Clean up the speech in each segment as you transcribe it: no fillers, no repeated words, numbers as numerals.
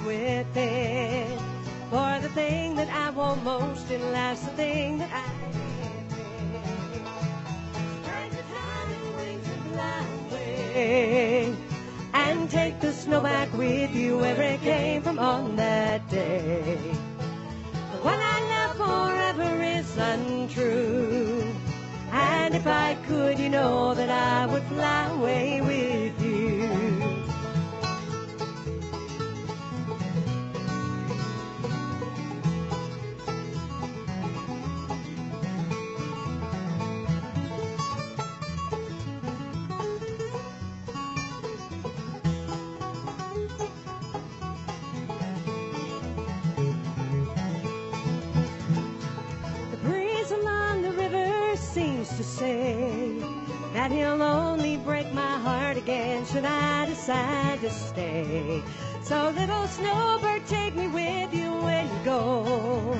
with it. For the thing that I want most in life's the thing that I live in. Spread your tiny wings and fly away, and take the snow back with you wherever it came from on that day. The one I love forever is untrue, and if I could, you know that I would fly away with you. To say that he'll only break my heart again should I decide to stay. So little snowbird, take me with you when you go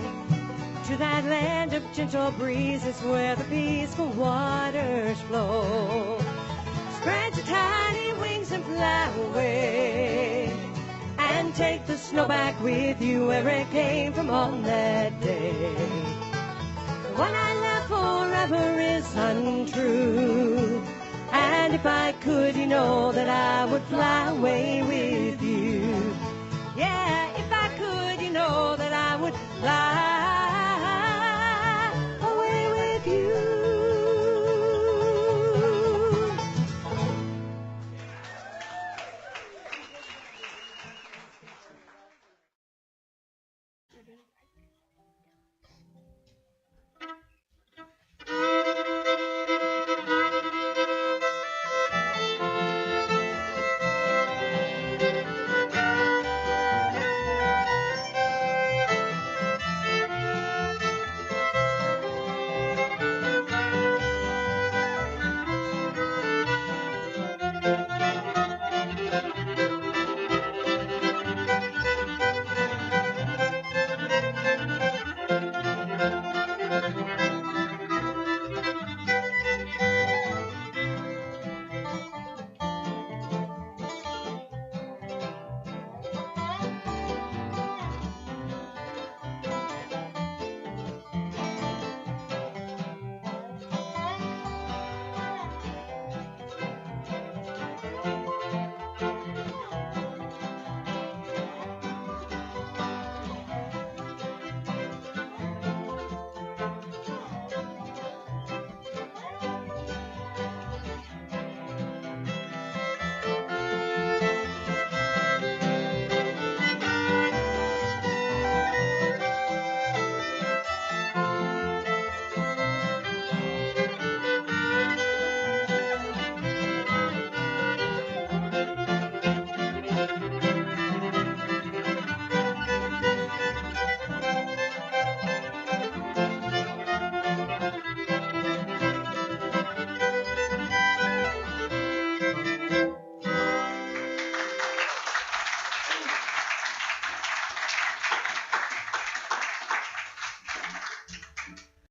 to that land of gentle breezes where the peaceful waters flow. Spread your tiny wings and fly away, and take the snow back with you wherever it came from on that day. The one I love forever is untrue, and if I could, you know that I would fly away with you. Yeah, if I could, you know that I would fly away with you.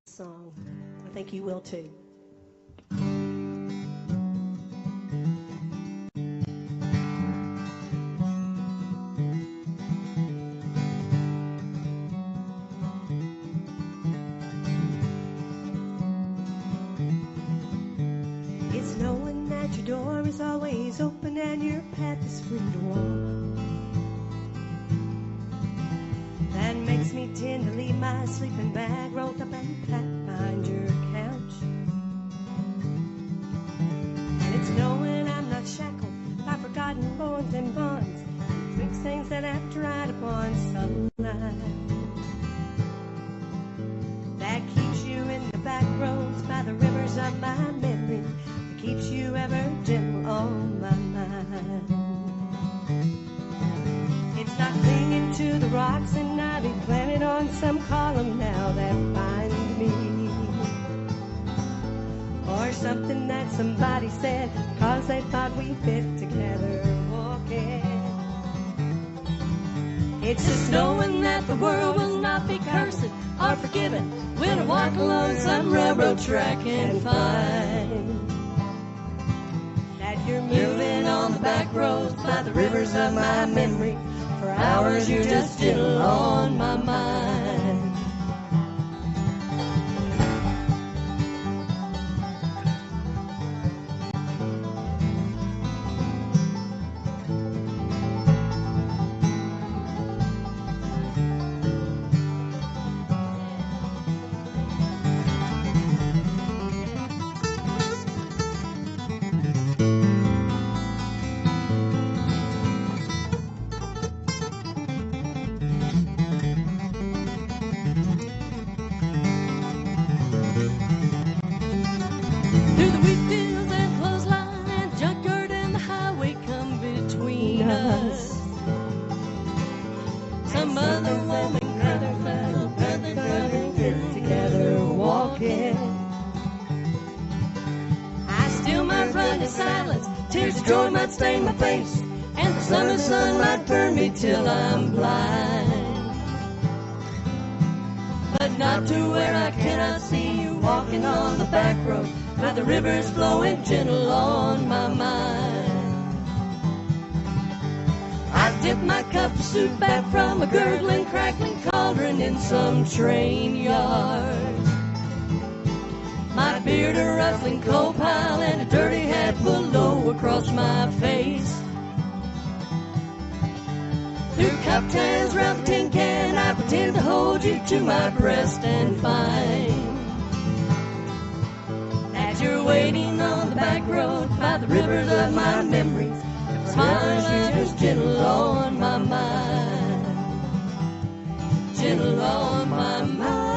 Song. I think you will too. It's knowing that your door is always open and your path is free to walk. That makes me tend to leave my sleeping bag rolled up and packed behind your couch. And it's knowing I'm not shackled by forgotten bones and bonds, fix things that I've tried upon sunlight. That keeps you in the back roads by the rivers of my memory, that keeps you ever gentle on my mind. It's not clinging to the rocks and ivy planted on some column now that binds me, or something that somebody said cause they thought we fit together walking. It's just knowing that the world will not be cursed or forgiven when I walk along some railroad track and find that you're moving on the back roads by the rivers of my memory, For hours you're just gentle on my mind. Through the wheat fields and clothesline and junkyard and the highway come between us. Some other woman gather fell, get together walking. I still might run in silence, tears of joy might stain my face, and the summer sun might burn me till I'm blind. But not to where I cannot see you walking on the back road, where the river's flowing gentle on my mind. I dip my cup of soup back from a gurgling, crackling cauldron in some train yard. My beard a rustling coal pile and a dirty hat below across my face. Through cup tans round the tin can, I pretend to hold you to my breast and find that you're waiting on the back road by the rivers of my memories. Smile just gentle on my mind, gentle on my mind.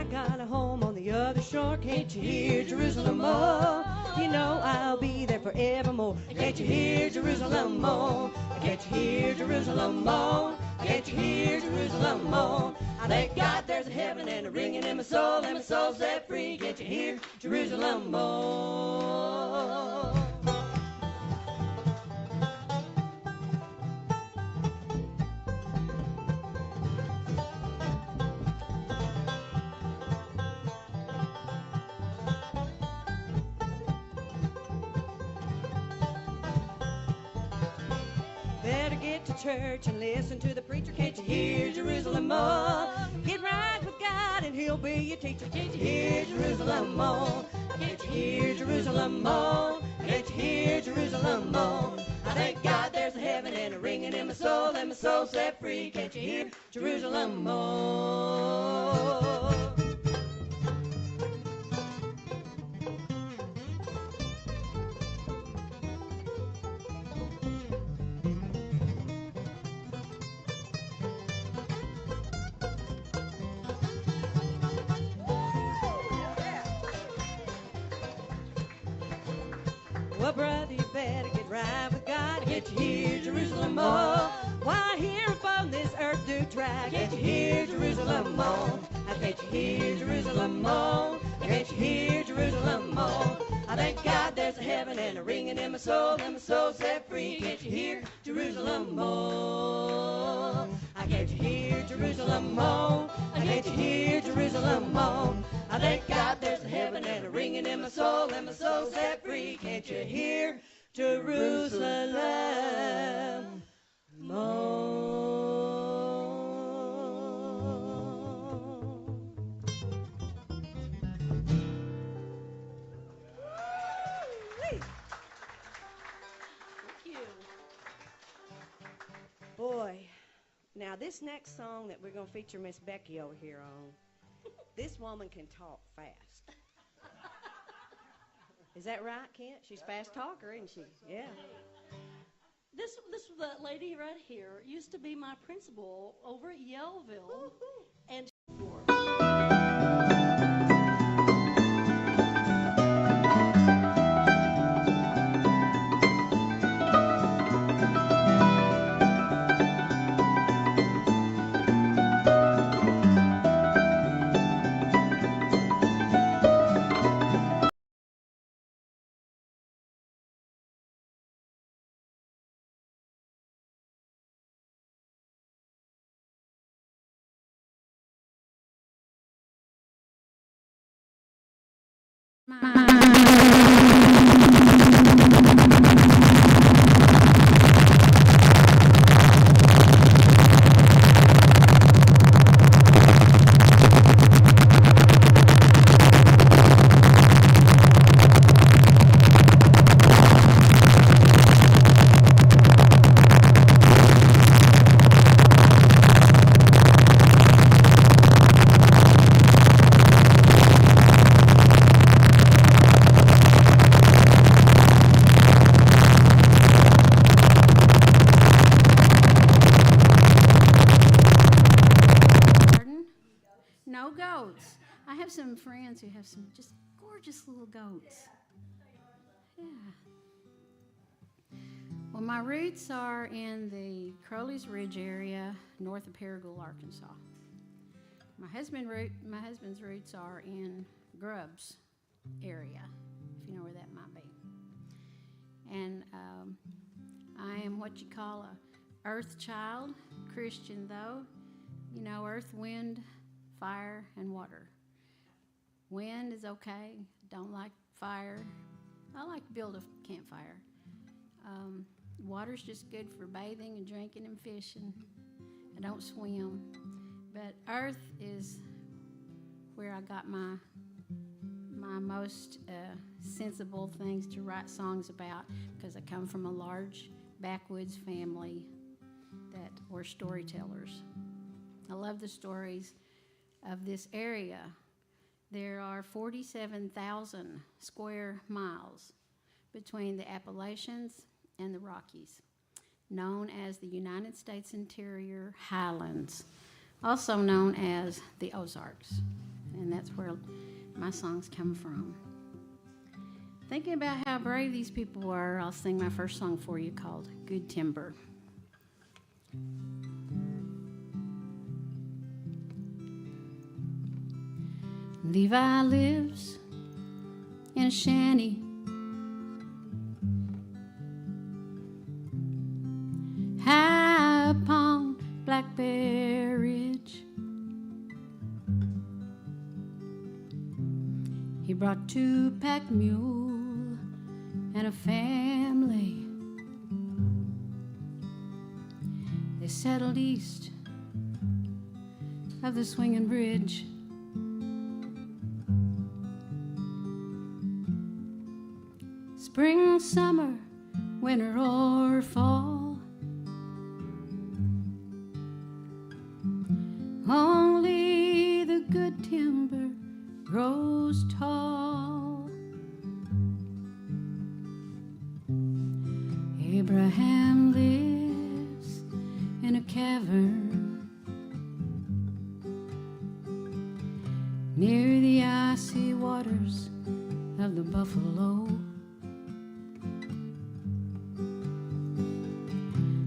got a home on the other shore. Can't you hear Jerusalem, oh? You know I'll be there forevermore. Can't you hear Jerusalem, oh? Can't you hear Jerusalem, oh? Can't you hear Jerusalem, oh? I thank God there's a heaven and a ringing in my soul, and my soul set free. Can't you hear Jerusalem, oh? Better get to church and listen to the preacher. Can't you hear Jerusalem, oh? Get right with God and he'll be your teacher. Can't you hear Jerusalem, oh? Can't you hear Jerusalem, oh? Can't you hear Jerusalem, oh? I thank God there's a heaven and a ringing in my soul, and my soul set free. Can't you hear Jerusalem, oh? Well, brother, you better get right with God. Can't you hear Jerusalem, oh? While here upon this earth do try. Can't you hear Jerusalem, oh? Can't you hear Jerusalem, oh? Can't you hear Jerusalem, oh? I thank God there's a heaven and a ringing in my soul, and my soul set free. Can't you hear Jerusalem, oh? Can't you hear Jerusalem, oh? Can't you hear Jerusalem, oh? I thank God there's a heaven and a ringing in my soul, and my soul set free. Can't you hear Jerusalem, oh? Boy, now this next song that we're going to feature Miss Becky over here on, this woman can talk fast. Is that right, Kent? She's a fast talker, isn't she? Yeah. This lady right here used to be my principal over at Yellville, and no goats. I have some friends who have some just gorgeous little goats. Yeah. Well, my roots are in the Crowley's Ridge area, north of Paragould, Arkansas. My husband's roots are in Grubbs area, if you know where that might be. And I am what you call a earth child, Christian though. You know, earth, wind, fire, and water. Wind is okay. Don't like fire. I like to build a campfire. Water's just good for bathing and drinking and fishing. I don't swim. But earth is where I got my most sensible things to write songs about, because I come from a large backwoods family that were storytellers. I love the stories of this area. There are 47,000 square miles between the Appalachians and the Rockies, known as the United States Interior Highlands, also known as the Ozarks. and that's where my songs come from. Thinking about how brave these people were, I'll sing my first song for you called Good Timber. Levi lives in a shanty high upon Black Bear Ridge. He brought 2 pack mule and a family. They settled east of the swinging bridge. Spring, summer, winter, or fall, only the good timber grows tall. Abraham lives in a cavern near the icy waters of the Buffalo.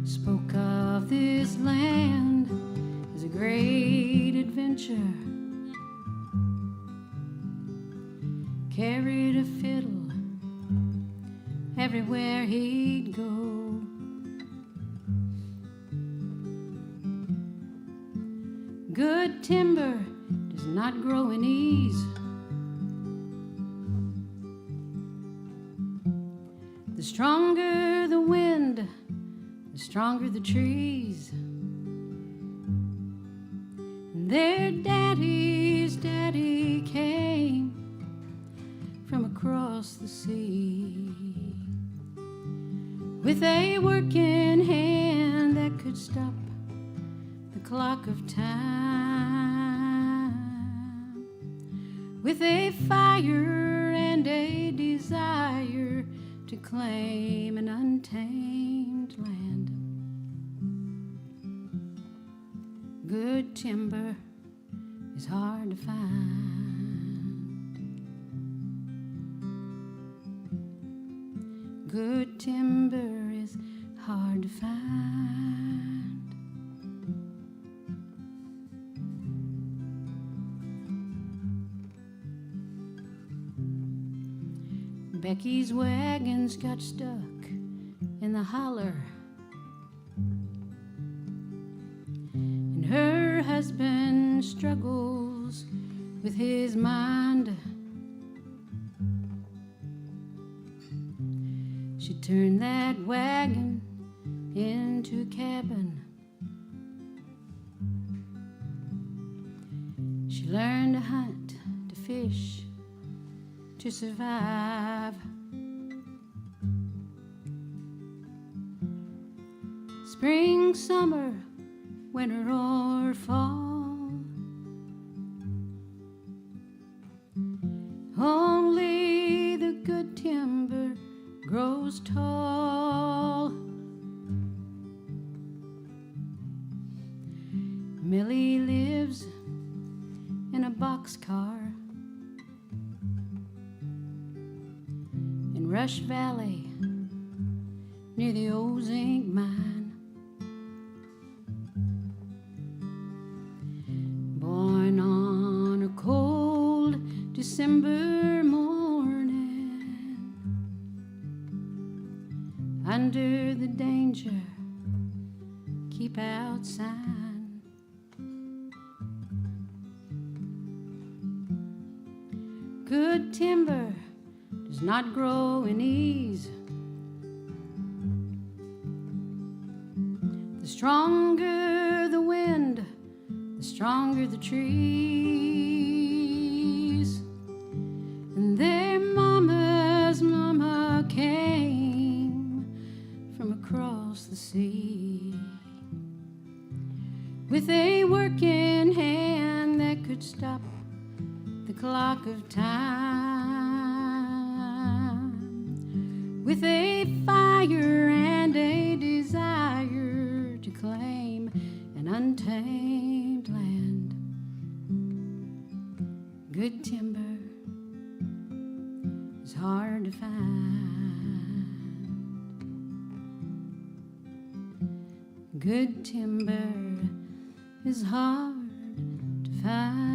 Spoke of this land as a great adventure. Carried a fiddle everywhere he'd go. Good timber does not grow in ease. The stronger the wind, the stronger the trees. And their daddy's daddy came from across the sea with a working hand that could stop the clock of time, with a fire and a desire to claim an untamed land. Good timber is hard to find. Good timber is hard to find. Becky's wagons got stuck in the holler, and her husband struggles with his mind. She turned that wagon into a cabin. She learned to hunt, to fish, to survive. Spring, summer, winter, or fall, only the good timber grows tall. Millie lives in a boxcar in Rush Valley near the old zinc mine. Born on a cold December morning under the danger keep out sign. Good timber does not grow in ease. The stronger the wind, the stronger the trees. And their mama's mama came from across the sea with a working hand that could stop the clock of time, with a fire and a desire to claim an untamed land. Good timber is hard to find. Good timber is hard to find.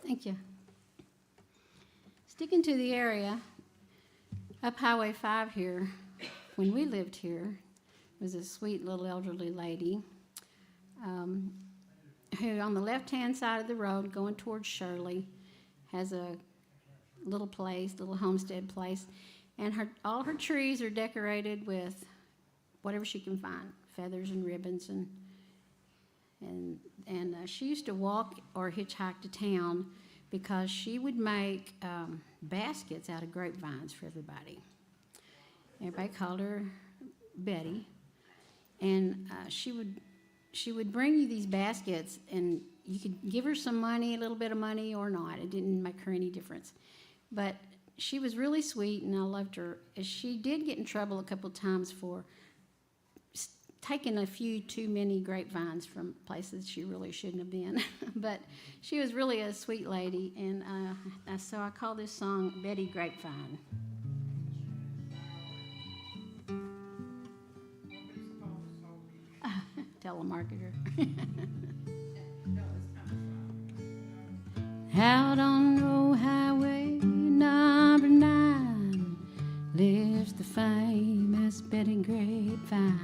Thank you. Sticking to the area, up Highway 5 here, when we lived here, was a sweet little elderly lady who on the left-hand side of the road going towards Shirley has a little place, little homestead place, and all her trees are decorated with whatever she can find, feathers and ribbons, and she used to walk or hitchhike to town because she would make baskets out of grapevines for everybody. Everybody called her Betty, and she would bring you these baskets, and you could give her some money, a little bit of money or not. It didn't make her any difference. But she was really sweet, and I loved her. She did get in trouble a couple of times for taking a few too many grapevines from places she really shouldn't have been. But she was really a sweet lady, and so I call this song Betty Grapevine. Telemarketer. Out on old highway number 9 lives the famous Betty Grapevine.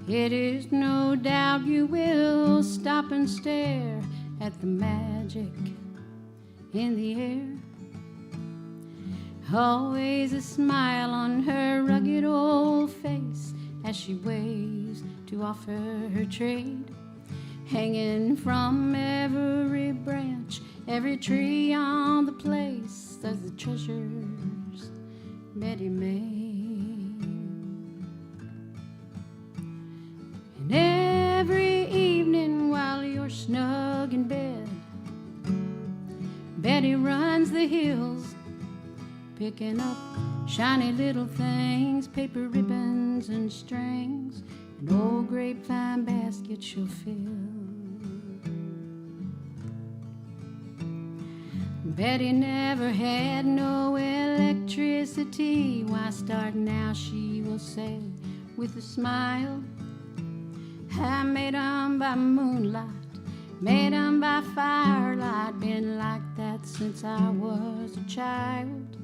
It is no doubt you will stop and stare at the magic in the air. Always a smile on her rugged old face as she waves to offer her trade. Hanging from every branch, every tree on the place, there's the treasures Betty made. And every evening while you're snug in bed, Betty runs the hills, picking up shiny little things, paper ribbons and strings, an old grapevine basket she'll fill. Betty never had no electricity. Why start now, she will say with a smile. I made 'em by moonlight, made 'em by firelight, been like that since I was a child.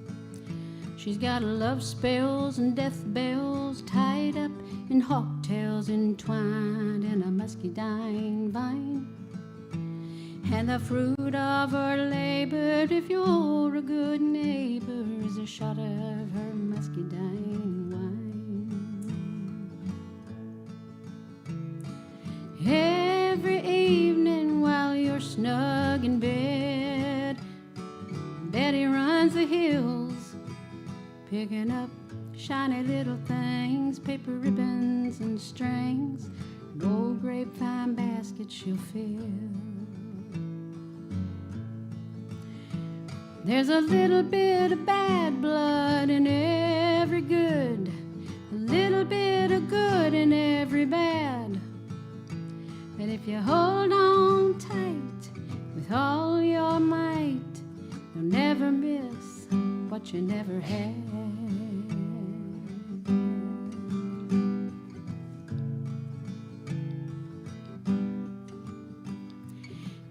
She's got love spells and death bells tied up in hawktails entwined in a muscadine vine. And the fruit of her labor, if you're a good neighbor, is a shot of her muscadine wine. Every evening while you're snug in bed, Betty runs the hills, picking up shiny little things, paper ribbons and strings, an old grapevine basket she'll fill. There's a little bit of bad blood in every good, a little bit of good in every bad. But if you hold on tight with all your might, you'll never miss what you never had.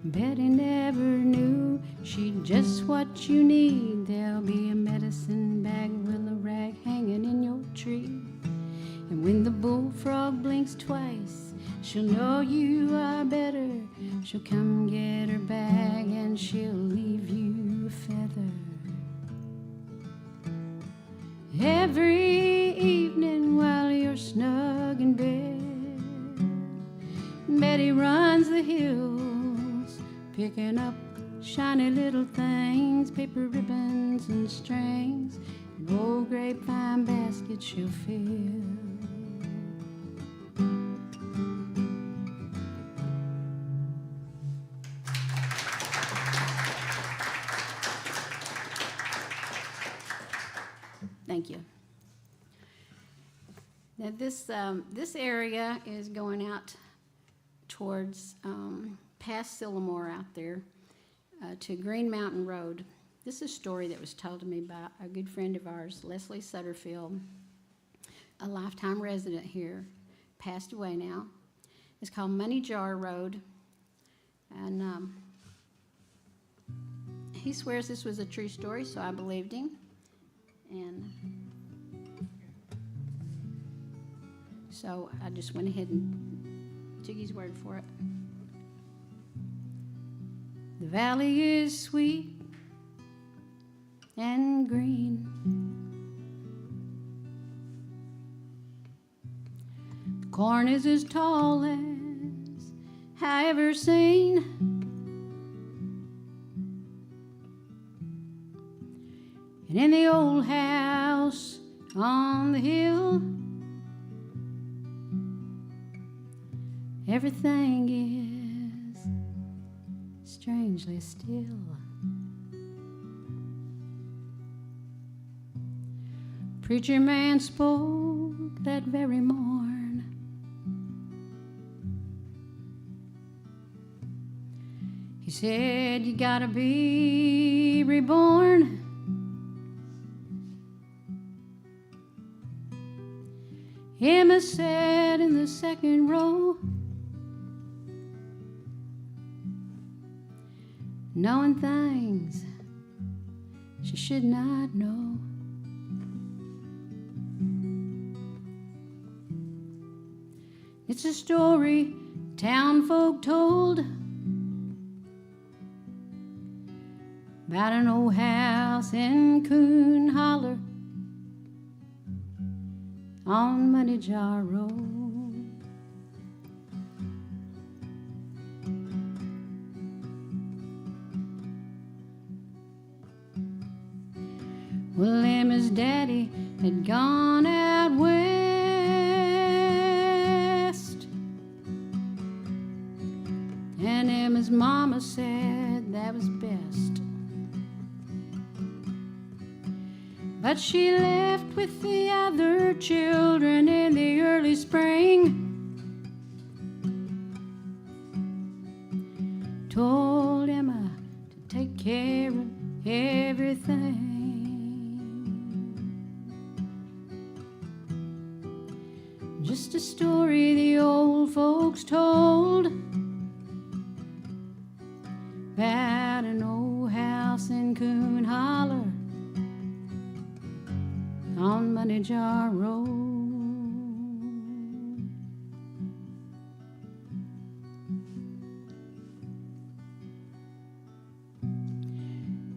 Betty never knew she'd just what you need. There'll be a medicine bag, willow rag hanging in your tree. And when the bullfrog blinks twice, she'll know you are better. She'll come get her bag and she'll leave you a feather. Every evening while you're snug in bed, Betty runs the hills, picking up shiny little things, paper ribbons and strings, an old grapevine basket she'll fill. Thank you. Now this area is going out towards past Sillamore out there to Green Mountain Road. This is a story that was told to me by a good friend of ours, Leslie Sutterfield, a lifetime resident here, passed away now. It's called Money Jar Road, and he swears this was a true story, so I believed him. And so I just went ahead and took his word for it. The valley is sweet and green. The corn is as tall as I ever seen. And in the old house on the hill, everything is strangely still. Preacher man spoke that very morn. He said, you gotta be reborn. Emma sat in the second row, knowing things she should not know. It's a story town folk told about an old house in Coon Holler on Money Jar Road. Well, Emma's daddy had gone out west, and Emma's mama said that was best. But she left with the other children in the early spring. Told Emma to take care of everything. Just a story the old folks told about an old house in Coon Holler on Money Jar Road.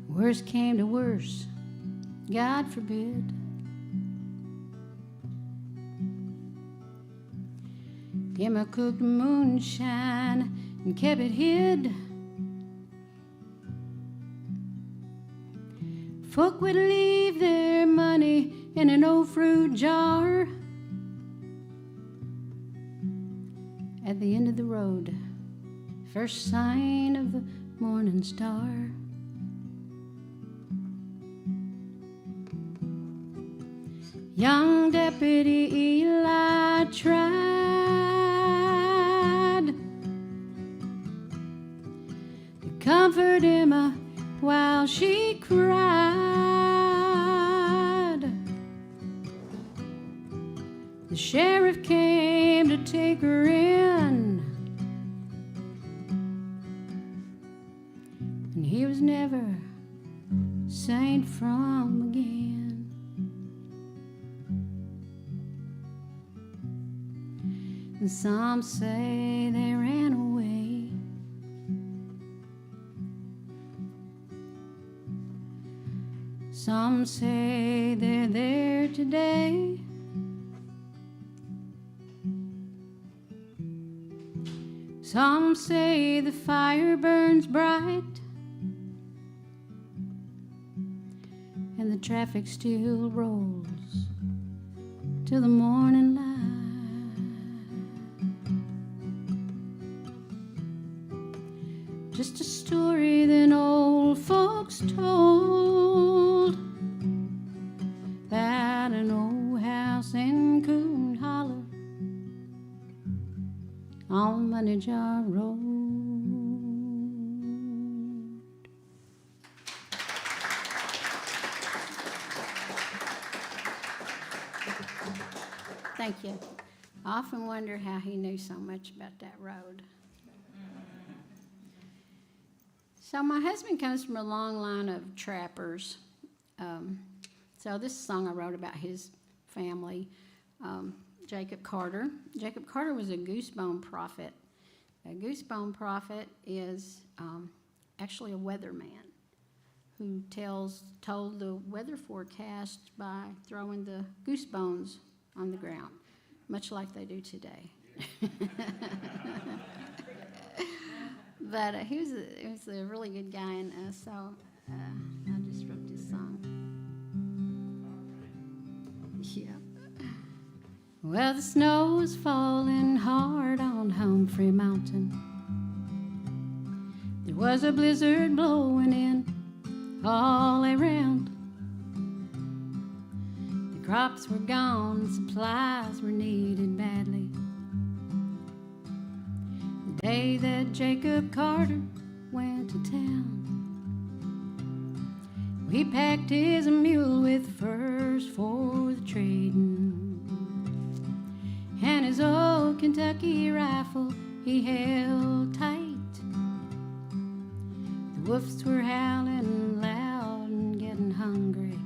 Worst came to worst, God forbid. Emma cooked moonshine and kept it hid. Folk would leave their money in an old fruit jar at the end of the road, first sign of the morning star. Young Deputy Eli tried to comfort Emma while she cried. The sheriff came to take her in, and he was never seen from again. And some say they ran away. Some say they're there today. Some say the fire burns bright and the traffic still rolls till the morning light. Just a story that old folks told about on Money Jar Road. Thank you. I often wonder how he knew so much about that road. So my husband comes from a long line of trappers. So this song I wrote about his family. Jacob Carter. Jacob Carter was a goosebone prophet. A goosebone prophet is actually a weatherman who told the weather forecast by throwing the goose bones on the ground, much like they do today. But he was a really good guy, and so I just wrote this song. Yeah. Well, the snow was falling hard on Humphrey Mountain. There was a blizzard blowing in all around. The crops were gone, supplies were needed badly. The day that Jacob Carter went to town, he packed his mule with furs for the trading, and his old Kentucky rifle he held tight. The wolves were howling loud and getting hungry,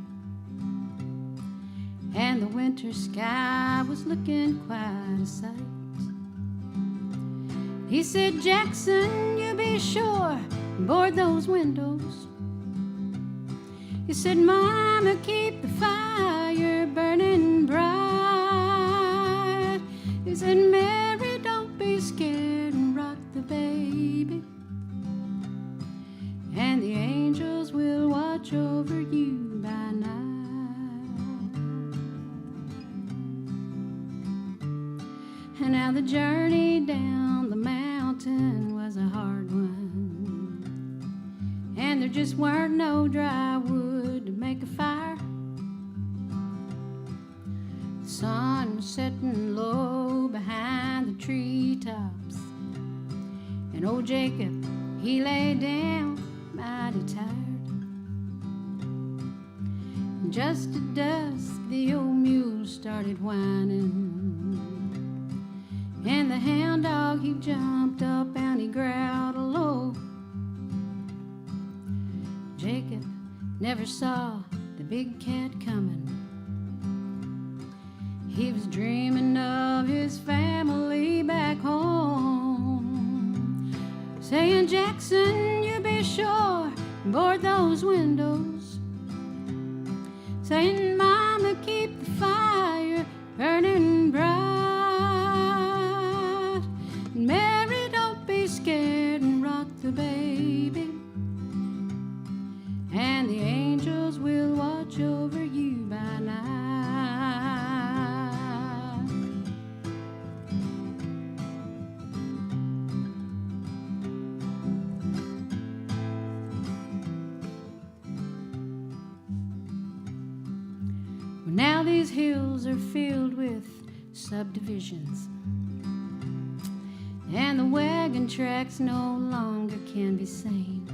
and the winter sky was looking quite a sight. He said, "Jackson, you be sure, board those windows." He said, "Mama, keep the fire burning bright." He said, "Mary, don't be scared and rock the baby, and the angels will watch over you by night." And now the journey down the mountain was a hard one, and there just weren't no dry wood to make a fire. The sun was setting low behind the treetops, and old Jacob, he lay down mighty tired. And just at dusk, the old mule started whining, and the hound dog, he jumped up and he growled low. Jacob never saw the big cat coming. He was dreaming of his family back home, saying, "Jackson, you be sure, board those windows." Saying, "Mama, keep the fire burning bright. Mary, don't be scared and rock the baby, and the angels will watch over you by night." Well, now these hills are filled with subdivisions, and the wagon tracks no longer can be seen.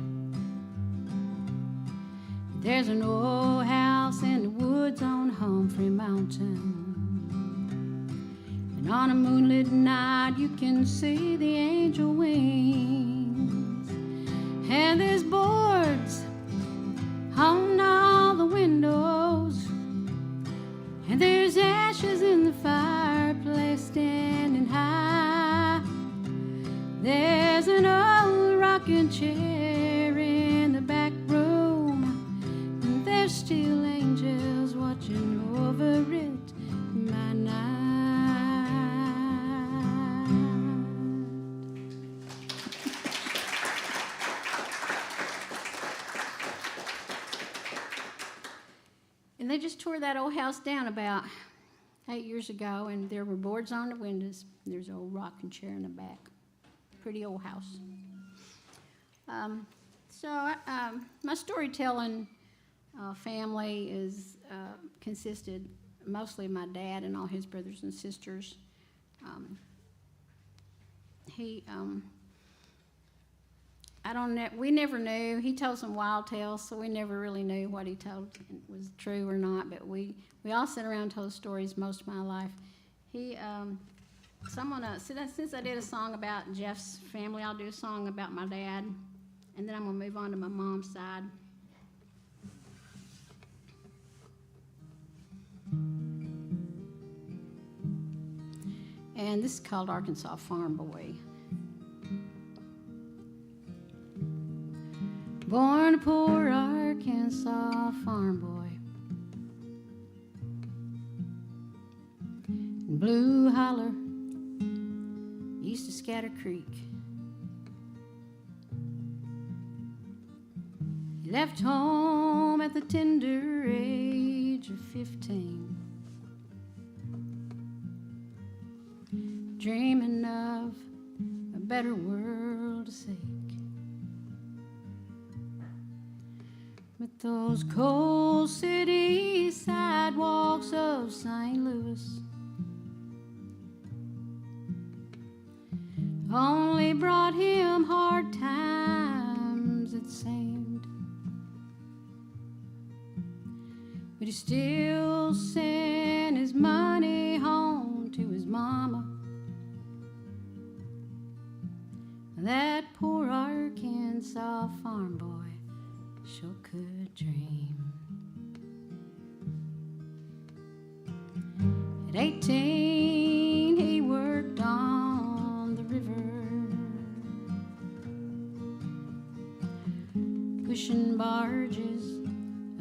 There's an old house in the woods on Humphrey Mountain, and on a moonlit night you can see the angel wings. And there's boards on all the windows, and there's ashes in the fireplace standing high. There's an old rocking chair in the back room, and there's still angels watching over it by night. And they just tore that old house down about 8 years ago, and there were boards on the windows. There's an old rocking chair in the back. Pretty old house. My storytelling family is consisted mostly of my dad and all his brothers and sisters. he, we never knew. He told some wild tales, so we never really knew what he told was true or not. But we all sat around and told stories most of my life. He, since I did a song about Jeff's family, I'll do a song about my dad, and then I'm gonna move on to my mom's side. And this is called Arkansas Farm Boy. Born a poor Arkansas farm boy in Blue Holler, east of Scatter Creek. He left home at the tender age of 15, dreaming of a better world to seek. But those cold city sidewalks of St. Louis only brought him hard times, it seemed. But he still sent his money home to his mama. That poor Arkansas farm boy sure could dream. At 18, he worked on the river, pushing barges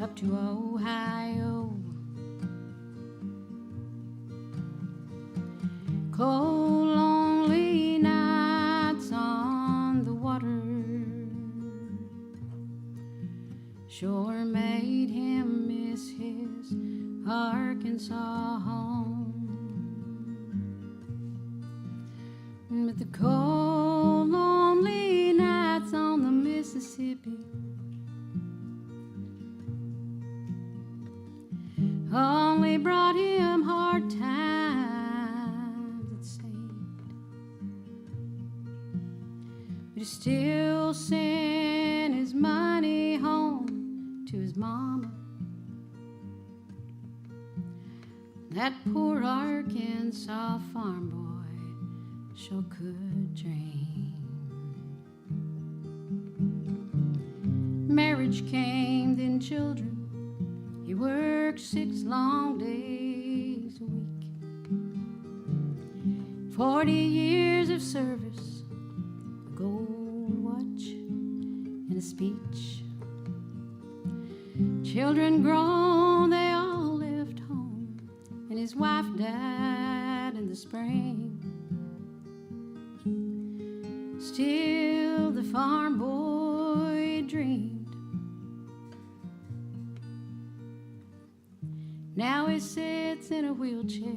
up to Ohio. Cold, lonely nights on the water sure made him miss his Arkansas home. But the cold, lonely nights on the Mississippi only brought him hard times, it seemed. But he still sent his money home to his mama. That poor Arkansas farm boy sure could dream. Marriage came, then children. He worked 6 long days a week. 40 years of service, a gold watch and a speech. Children grown, they all left home, and his wife died in the spring. Still the farm boy dreamed. Now he sits in a wheelchair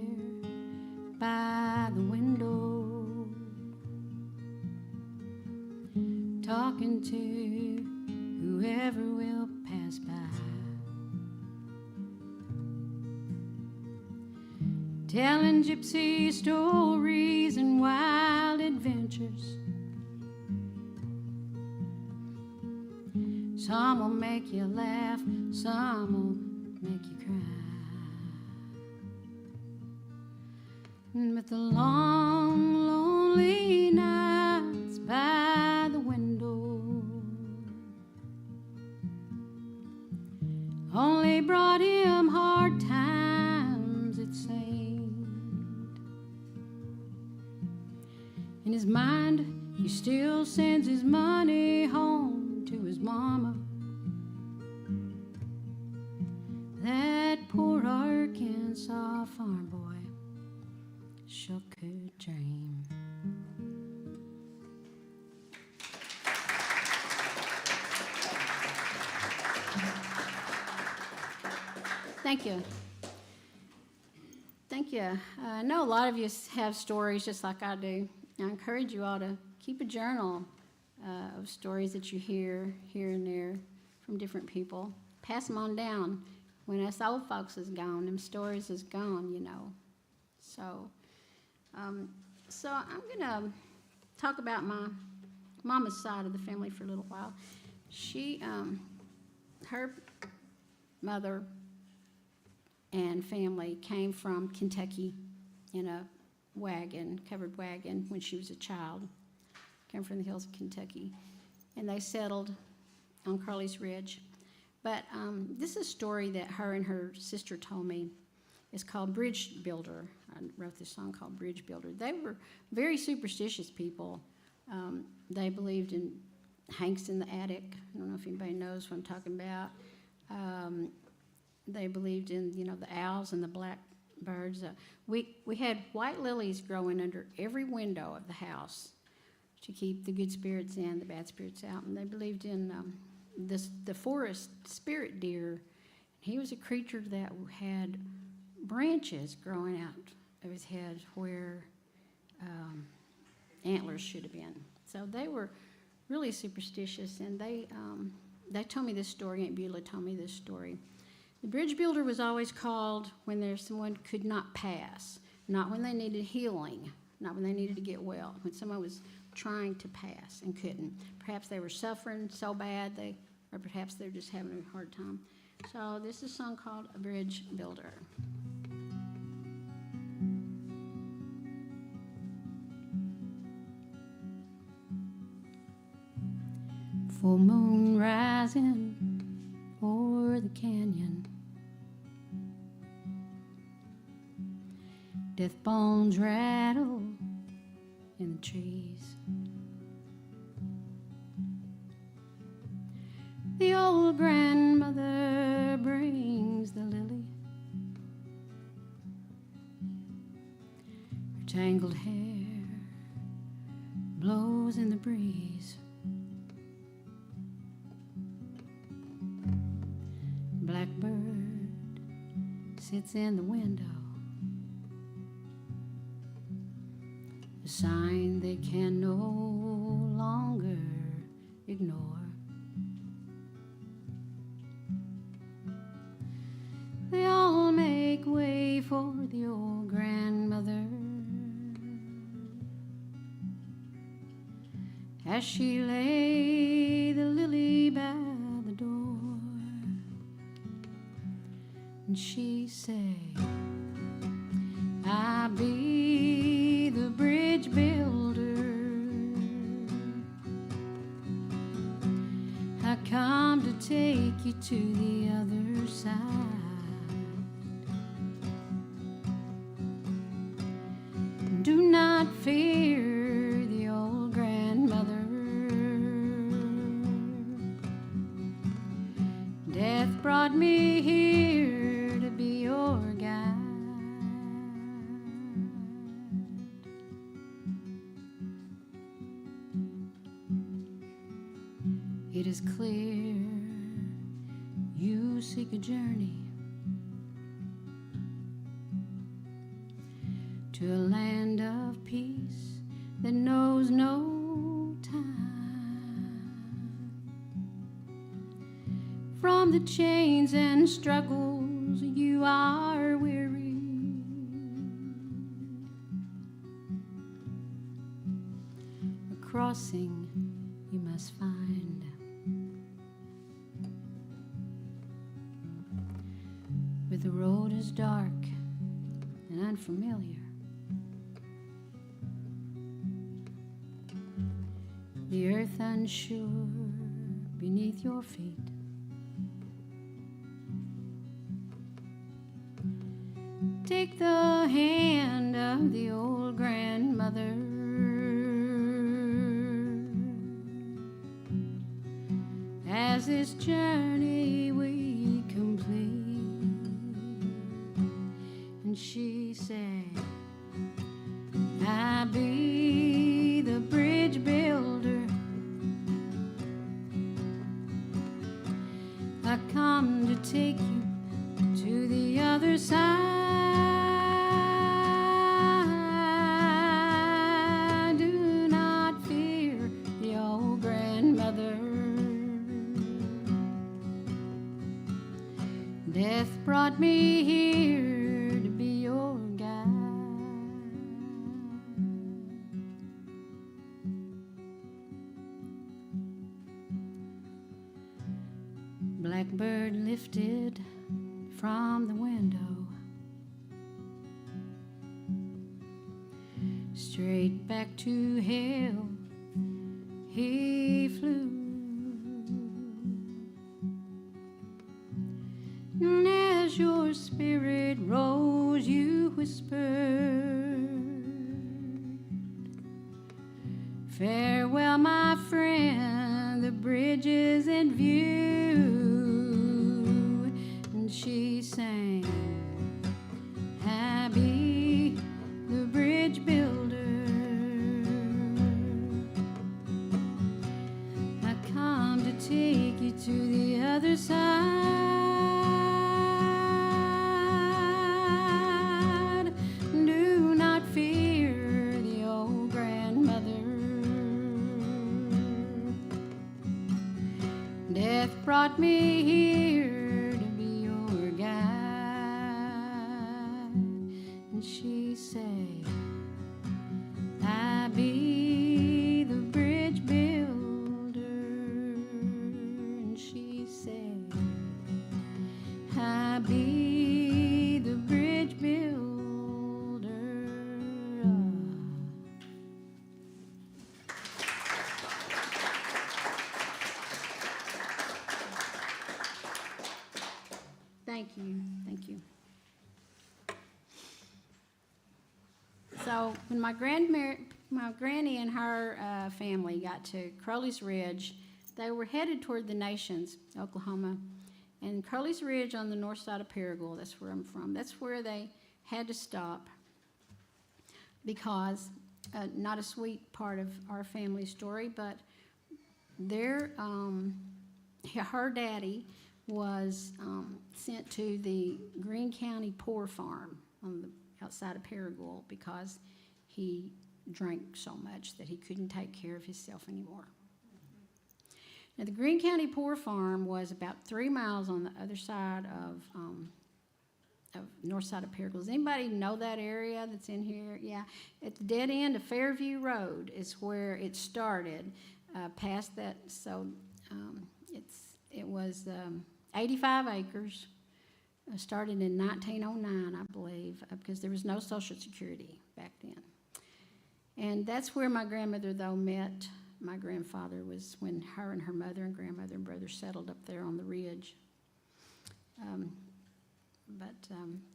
by the window, talking to whoever will pass by, telling gypsy stories and wild adventures. Some will make you laugh, some will make you cry. But the long, lonely nights by the window only brought him hard times, it seemed. In his mind, he still sends his money home to his mama. That poor Arkansas farm boy sure could dream. Thank you. Thank you. I know a lot of you have stories just like I do. I encourage you all to keep a journal of stories that you hear here and there from different people. Pass them on down. When us old folks is gone, them stories is gone, you know. So I'm gonna talk about my mama's side of the family for a little while. She, her mother and family came from Kentucky in a wagon, covered wagon, when she was a child. Came from the hills of Kentucky. And they settled on Crowley's Ridge. But this is a story that her and her sister told me. It's called Bridge Builder. I wrote this song called Bridge Builder. They were very superstitious people. They believed in Hanks in the attic. I don't know if anybody knows what I'm talking about. They believed in, the owls and the blackbirds. We had white lilies growing under every window of the house to keep the good spirits in, the bad spirits out. And they believed in the forest spirit deer. He was a creature that had branches growing out of his head where antlers should have been. So they were really superstitious, and they told me this story. Aunt Beulah told me this story. The bridge builder was always called when there's someone could not pass, not when they needed healing, not when they needed to get well, when someone was trying to pass and couldn't. Perhaps they were suffering so bad, or perhaps they're just having a hard time. So this is a song called A Bridge Builder. Full moon rising o'er the canyon, death bones rattle in the trees. The old grandmother brings the lily, her tangled hair blows in the breeze. Blackbird sits in the window, a sign they can no longer ignore. They all make way for the old grandmother as she lay the lily by the door. And she say, I be the bridge builder. I come to take you to the other side. Do not fear the old grandmother. Death brought me here to be your guide. It is clear you seek a journey to a land of peace that knows no time. From the chains and struggles you are weary, a crossing you must find. But the road is dark and unfamiliar. The earth unsure beneath your feet. Take the hand of the old grandmother as this journey we complete. And she said, I be the bridge builder. I come to take you to the other side. Do not fear the old grandmother. Death brought me here to be your guide. blackbird lifted from the window, straight back to hell he flew. And as your spirit rose, you whispered, farewell, my friend, the bridge is in view. And she sang, happy the bridge builder. I come to take you to the other side. Do not fear the old grandmother. Death brought me here to be your guide. And she said, I be the bridge builder. And she said, I be the bridge builder. Thank you. Thank you. So when my granny and her family got to Crowley's Ridge, they were headed toward the Nations, Oklahoma. And Crowley's Ridge on the north side of Paragould, that's where I'm from. That's where they had to stop because, not a sweet part of our family story, but her daddy was sent to the Greene County Poor Farm on the outside of Paragould because he drank so much that he couldn't take care of himself anymore. Now, the Greene County Poor Farm was about 3 miles on the other side of north side of Paragould. Does anybody know that area that's in here? Yeah, at the dead end of Fairview Road is where it started. Past that, so it was 85 acres. Started in 1909, I believe, because there was no Social Security back then. And that's where my grandmother, though, met my grandfather, was when her and her mother and grandmother and brother settled up there on the ridge.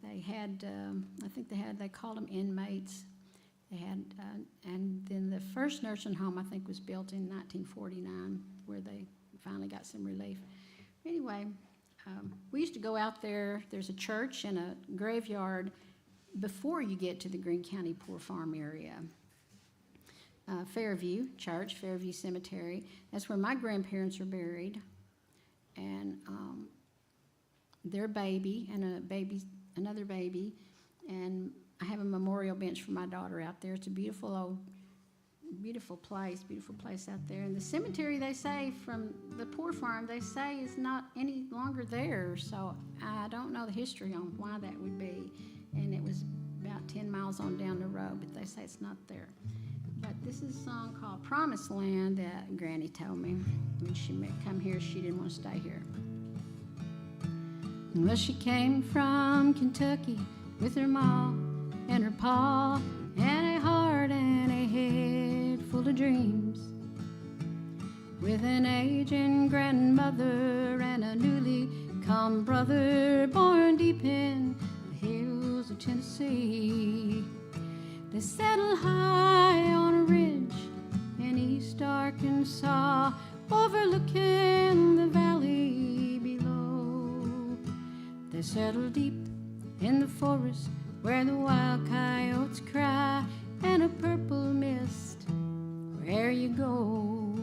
They had, I think they called them inmates. They had, and then the first nursing home, I think, was built in 1949, where they finally got some relief. Anyway, we used to go out there. There's a church and a graveyard before you get to the Greene County Poor Farm area. Fairview Church, Fairview Cemetery. That's where my grandparents are buried. And their baby and another baby. And I have a memorial bench for my daughter out there. It's a beautiful place out there. And the cemetery, they say, from the Poor Farm, they say is not any longer there. So I don't know the history on why that would be. And it was about 10 miles on down the road, but they say it's not there. But this is a song called Promised Land that Granny told me when she come here. She didn't want to stay here. Well, she came from Kentucky with her ma and her pa and a heart and a head full of dreams, with an aging grandmother and a newly come brother born deep in the hills of Tennessee. They settled high on a ridge in East Arkansas, overlooking the valley below. They settled deep in the forest where the wild coyotes cry, and a purple mist where you go.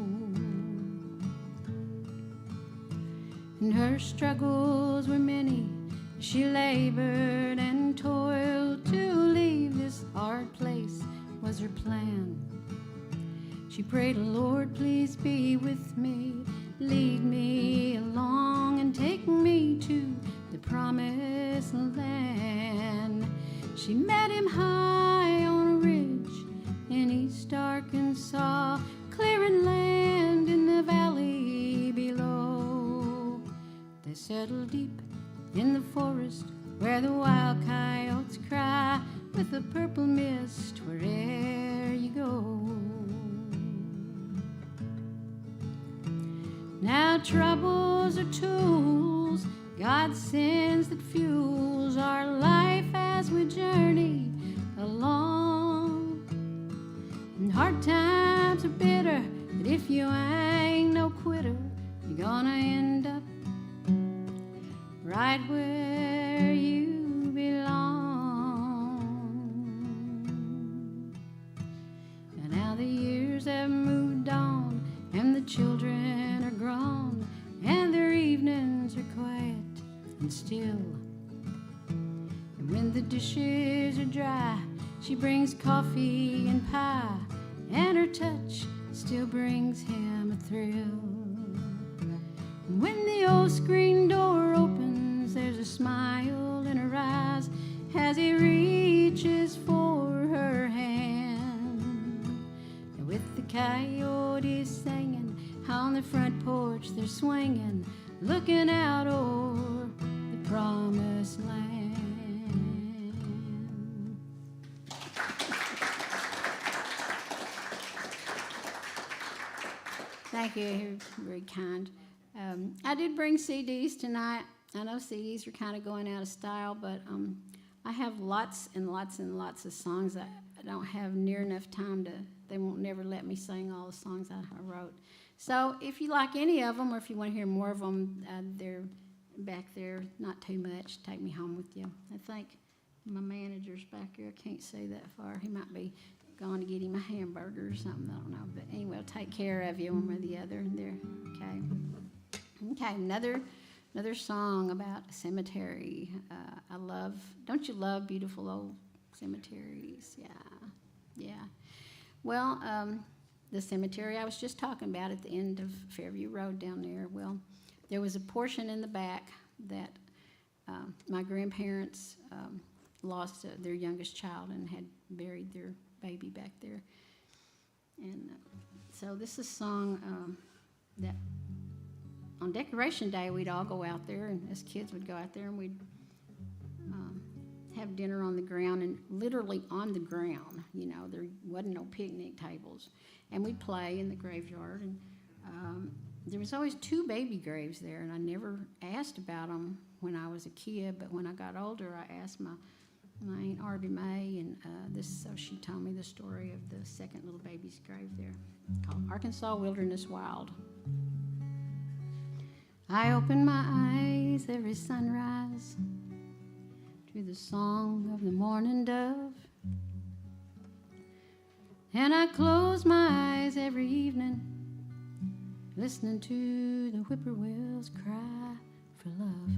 And her struggles were many. She labored and toiled to leave this hard place was her plan. She prayed, Lord, please be with me, lead me along and take me to the promised land. She met him high on a ridge in East Arkansas, clearing land in the valley below. They settle deep in the forest where the wild coyotes cry, with the purple mist where'er you go. Now troubles are tools God sends that fuels our life as we journey along. And hard times are bitter, but if you ain't no quitter, you're gonna end up right where you belong. And now the years have moved on, and the children are grown, and their evenings are quiet and still. And when the dishes are dry, she brings coffee and pie, and her touch still brings him a thrill. And when the old screen door opens, there's a smile in her eyes as he reaches for her hand. And with the coyotes singing on the front porch, they're swinging, looking out o'er the promised land. Thank you. You're very kind. I did bring CDs tonight. I know CDs are kind of going out of style, but I have lots and lots and lots of songs that I don't have near enough time to, they won't never let me sing all the songs I wrote. So if you like any of them, or if you want to hear more of them, they're back there, not too much. Take me home with you. I think my manager's back here. I can't see that far. He might be going to get him a hamburger or something. I don't know. But anyway, I'll take care of you one way or the other. And there, okay. Okay, another song about a cemetery. I love, don't you love beautiful old cemeteries? Yeah. Well, the cemetery I was just talking about at the end of Fairview Road down there, well, there was a portion in the back that my grandparents lost their youngest child and had buried their baby back there. And so this is a song that on Decoration Day we'd all go out there, and as kids would go out there and we'd have dinner on the ground, and literally on the ground, you know, there wasn't no picnic tables. And we'd play in the graveyard, and there was always 2 baby graves there, and I never asked about them when I was a kid, but when I got older, I asked my Aunt Arby May, and so she told me the story of the second little baby's grave there, called Arkansas Wilderness Wild. I open my eyes every sunrise to the song of the morning dove, and I close my eyes every evening listening to the whippoorwills cry for love.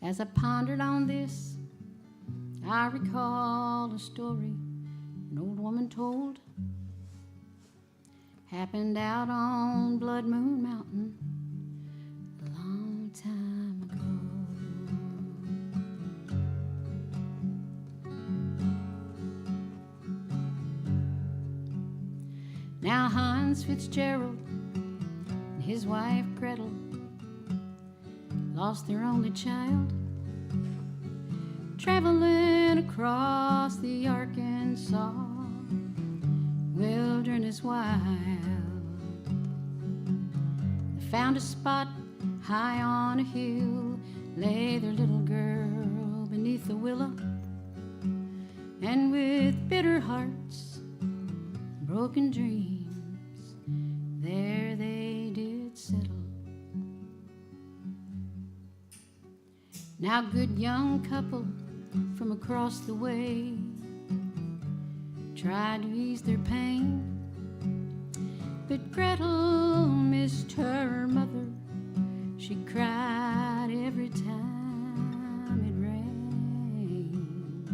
As I pondered on this, I recall a story an old woman told. Happened out on Blood Moon Mountain a long time ago. Now Hans Fitzgerald and his wife Gretel lost their only child, traveling across the Arkansas wilderness wild. They found a spot high on a hill, lay their little girl beneath the willow, and with bitter hearts, broken dreams, there they did settle. Now good young couple from across the way tried to ease their pain, but Gretel missed her mother. She cried every time it rained.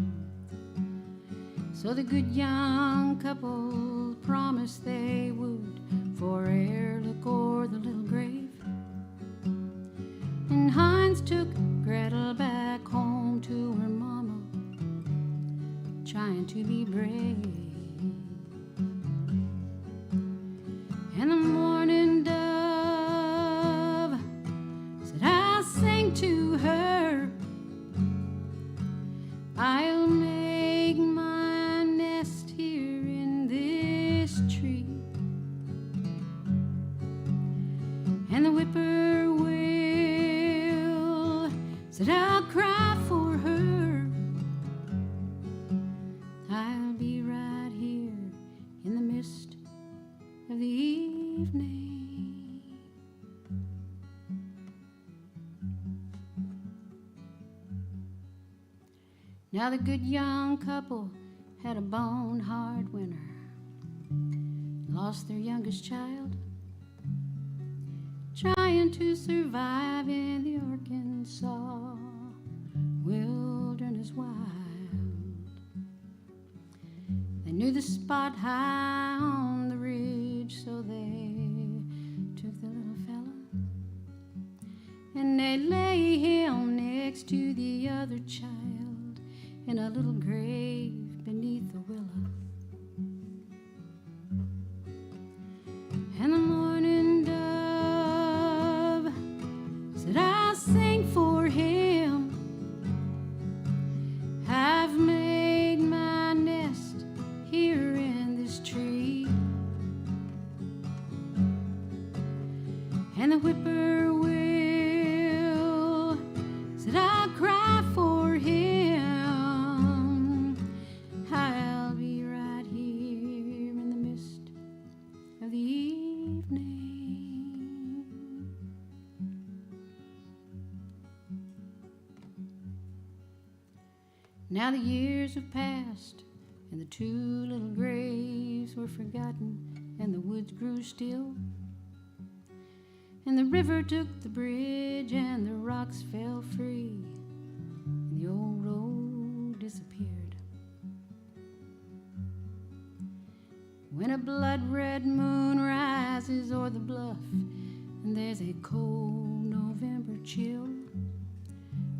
So the good young couple promised they would fore'er look o'er the little grave, and Heinz took Gretel back home to her mama, trying to be brave. And the morning dove Now the good young couple had a bone-hard winter, lost their youngest child, trying to survive in the Arkansas wilderness wild. They knew the spot high on the ridge, so they took the little fella and they lay him next to the other child in a little grave beneath the willow. And the morning dove said, I'll sing for him. I've made my nest here in this tree. And the whippoorwill said, I'll cry for him. I'll be right here in the mist of the evening. Now the years have passed, and the two little graves were forgotten, and the woods grew still. And the river took the bridge, and the rocks fell free, and the old road disappeared. When a blood-red moon rises o'er the bluff, and there's a cold November chill,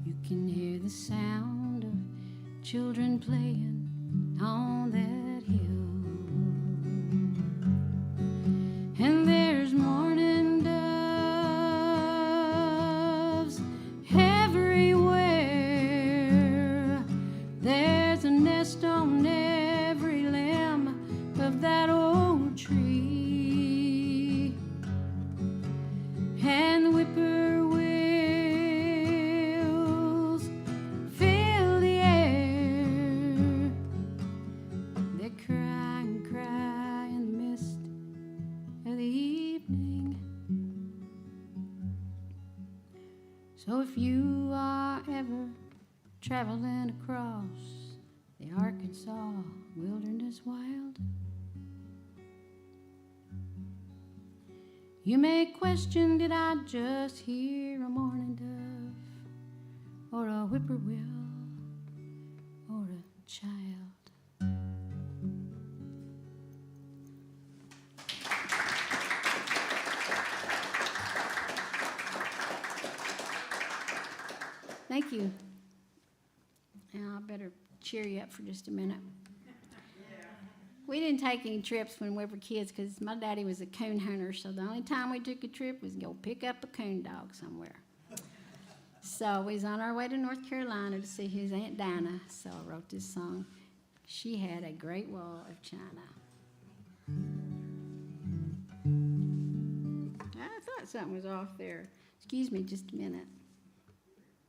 you can hear the sound of children playing on that hill. And there's morning doves everywhere. There's a nest on every limb of that old tree. And the whippoorwills fill the air. They cry and cry in the mist of the evening. So if you are ever traveling across the Arkansas wilderness wild, you may question, did I just hear a mourning dove, or a whippoorwill, or a child? Thank you. Now I better cheer you up for just a minute. We didn't take any trips when we were kids because my daddy was a coon hunter, so the only time we took a trip was to go pick up a coon dog somewhere. So we was on our way to North Carolina to see his Aunt Dinah, so I wrote this song. She had a great wall of china. I thought something was off there. Excuse me just a minute.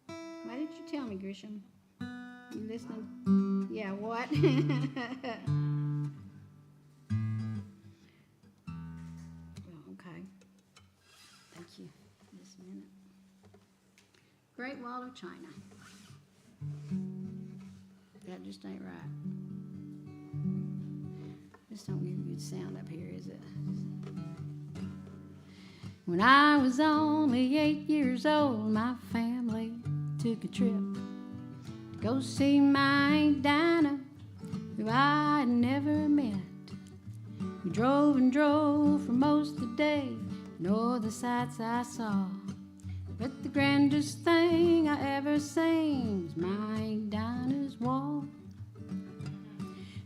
Why didn't you tell me, Grisham? You listening? Yeah, what? Okay. Thank you. Just a minute. Great Wall of China. That just ain't right. This don't give a good sound up here, is it? When I was only 8 years old, my family took a trip to go see my Aunt Dinah, who I had never met. We drove and drove for most of the day, and all the sights I saw. But the grandest thing I ever seen was my Aunt Dinah's wall.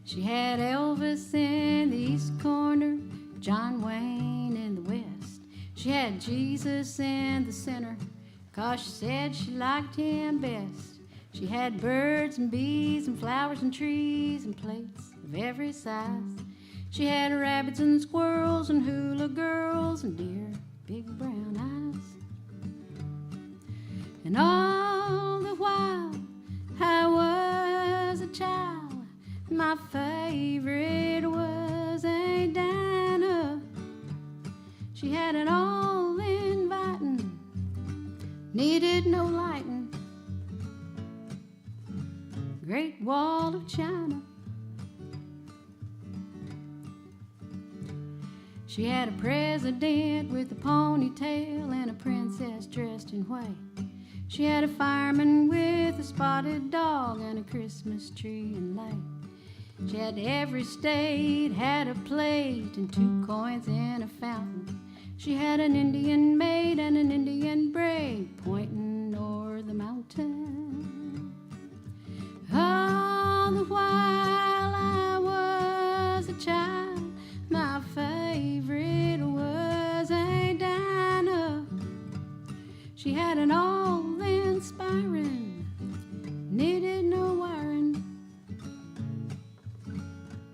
She had Elvis in the east corner, John Wayne in the west. She had Jesus in the center, 'cause she said she liked him best. She had birds and bees and flowers and trees and plates of every size. She had rabbits and squirrels and hula girls and dear big brown eyes. And all the while I was a child, my favorite was Aunt Dinah. She had it all inviting, needed no lighting. Great Wall of China. She had a president with a ponytail and a princess dressed in white. She had a fireman with a spotted dog and a Christmas tree and light. She had every state, had a plate and 2 coins in a fountain. She had an Indian maid and an Indian braid pointing o'er the mountain. All the while I was a child, my favorite was a Dinah. She had an all-inspiring, needed no wiring,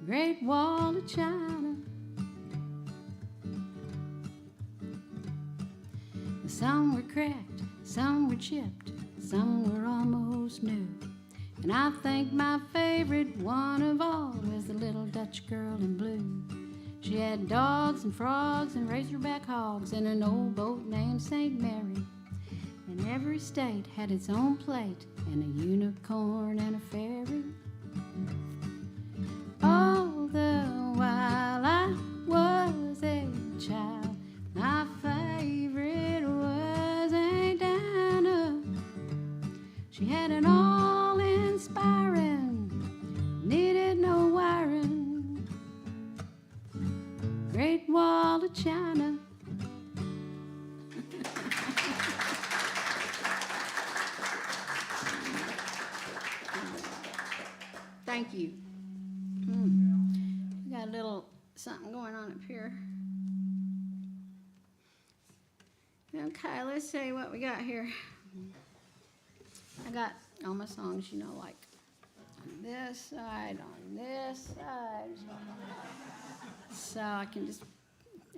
Great Wall of China. Some were cracked, some were chipped, some were almost new. And I think my favorite one of all was the little Dutch girl in blue. She had dogs and frogs and razorback hogs and an old boat named St. Mary. And every state had its own plate and a unicorn and a fairy. All the while I was a child, my favorite was a Dinah. She had an all-inspiring, needed no wiring, Great Wall of China. Thank you. We got a little something going on up here. Okay, let's see what we got here. I got all my songs, you know, like on this side, so I can just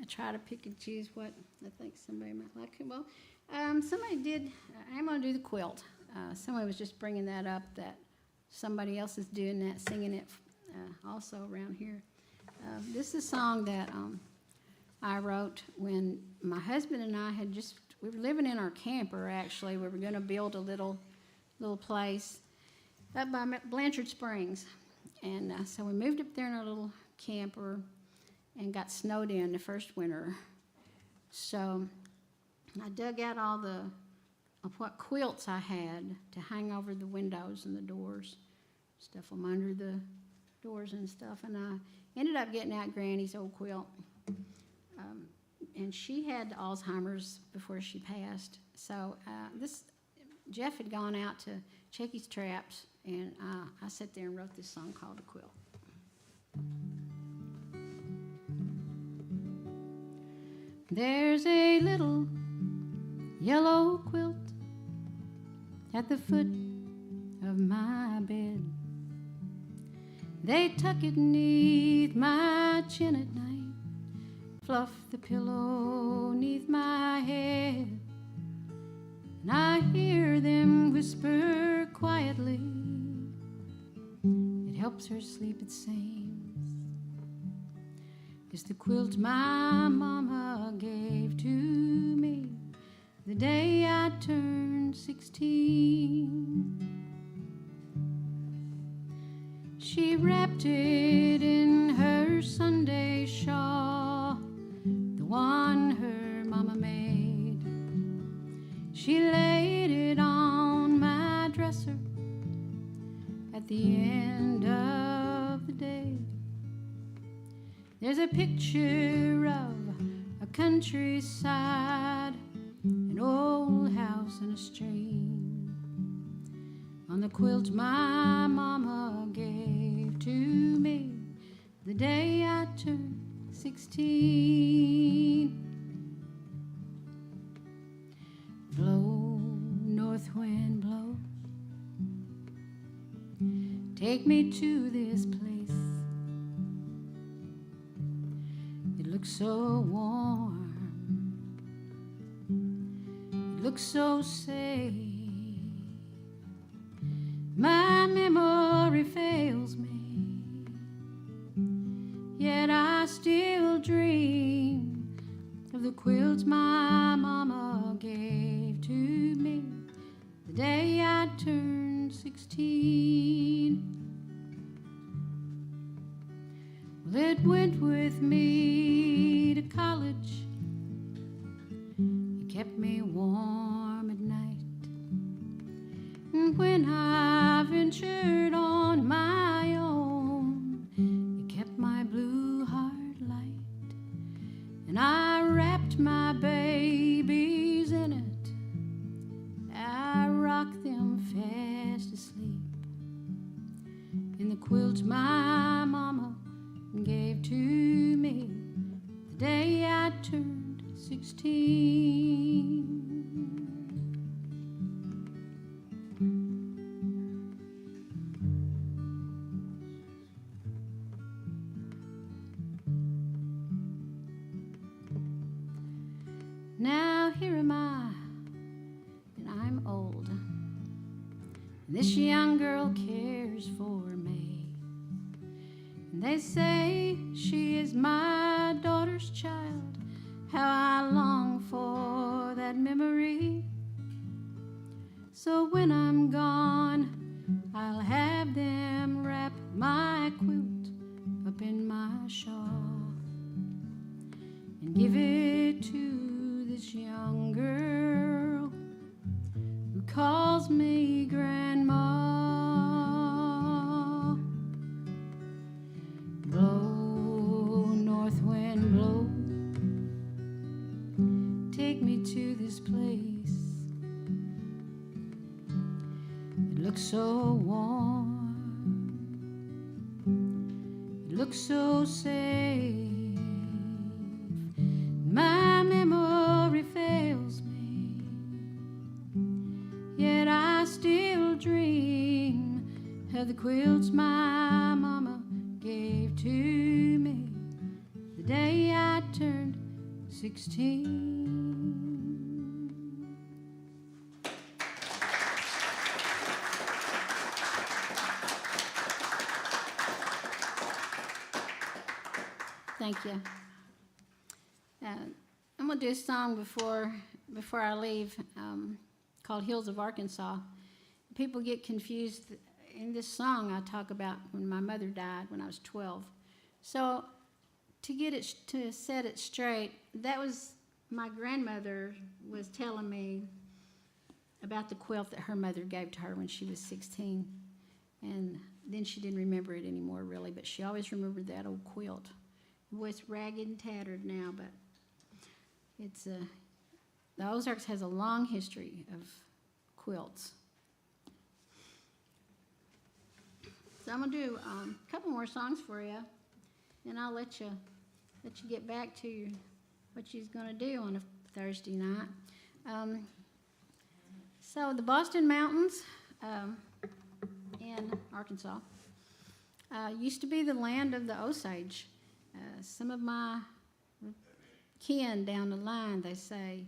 try to pick and choose what I think somebody might like. Well, somebody did, I'm going to do the quilt. Somebody was just bringing that up, that somebody else is doing that, singing it also around here. This is a song that I wrote when my husband and I we were living in our camper, actually. We were going to build a little place up by Blanchard Springs. And so we moved up there in our little camper and got snowed in the first winter. So I dug out all what quilts I had to hang over the windows and the doors, stuff them under the doors and stuff. And I ended up getting out Granny's old quilt. And she had Alzheimer's before she passed. So Jeff had gone out to check his traps, and I sat there and wrote this song called The Quilt. There's a little yellow quilt at the foot of my bed. They tuck it neath my chin at night, fluff the pillow neath my head, and I hear them whisper quietly. It helps her sleep, it seems. It's the quilt my mama gave to me the day I turned 16. She wrapped it in her Sunday shawl, the one her mama made. She laid it on my dresser at the end of the day. There's a picture of a countryside, an old house and a stream, on the quilt my mama gave to me the day I turned 16. Blow, north wind, blow, take me to this place. It looks so warm, it looks so safe. My memory fails me, yet I still dream of the quilt my mama gave to me the day I turned 16. that went with me to college. He kept me warm at night. And when I ventured on my own, he kept my blue heart light. And I wrapped my babies in it. I rocked them fast asleep in the quilts my mama gave to me the day I turned 16. Now here am I, and I'm old, and this young girl cares for me. And they say she is my daughter's child. How I long for that memory. So when I'm gone, I'll have them wrap my quilt up in my shawl and give it to this young girl who calls me Grandma. Blow, north wind, blow, take me to this place. It looks so warm, it looks so safe. My memory fails me, yet I still dream of the quilts my mama gave to me the day I turned 16. Thank you. I'm going to do a song before I leave called Hills of Arkansas. People get confused. In this song, I talk about when my mother died when I was 12. So to set it straight, that was my grandmother was telling me about the quilt that her mother gave to her when she was 16. And then she didn't remember it anymore, really, but she always remembered that old quilt. It was ragged and tattered now, but it's the Ozarks has a long history of quilts. So I'm gonna do a couple more songs for you, and I'll let you get back to what you're gonna do on a Thursday night. So the Boston Mountains in Arkansas used to be the land of the Osage. Some of my kin down the line, they say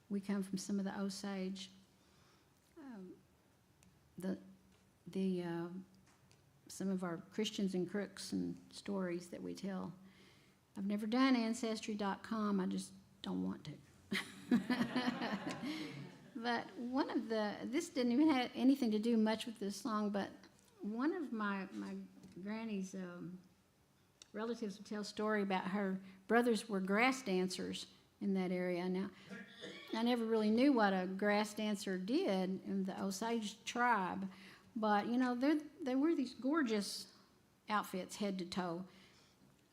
we come from some of the Osage. Some of our Christians and crooks and stories that we tell. I've never done Ancestry.com. I just don't want to. But this didn't even have anything to do much with this song, but one of my granny's relatives would tell a story about her brothers were grass dancers in that area. Now, I never really knew what a grass dancer did in the Osage tribe, but they wear these gorgeous outfits head to toe,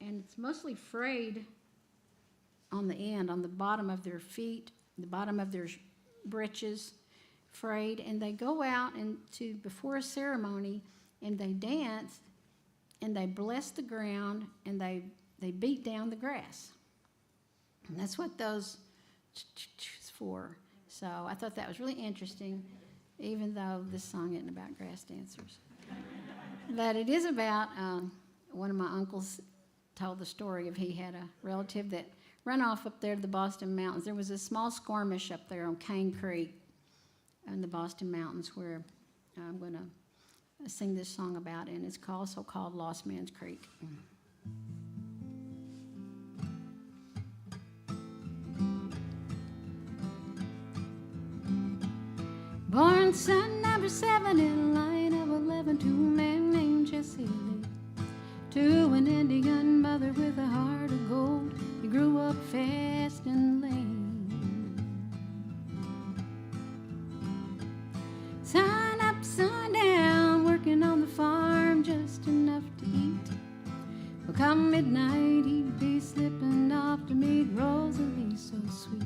and it's mostly frayed on the end, on the bottom of their feet, the bottom of their breeches, frayed, and they go out before a ceremony and they dance and they bless the ground and they beat down the grass. And that's what those is for. So I thought that was really interesting, even though this song isn't about grass dancers. But it is about, one of my uncles told the story of he had a relative that ran off up there to the Boston Mountains. There was a small skirmish up there on Cane Creek in the Boston Mountains where I'm going to sing this song about it, and it's also called Lost Man's Creek. Born son number 7 in a line of 11 to a man named Jesse Lee, to an Indian brother with a heart of gold. He grew up fast and lame. Sun up, sun down, working on the farm, just enough to eat. Well, come midnight, he'd be slipping off to meet Rosalie, so sweet.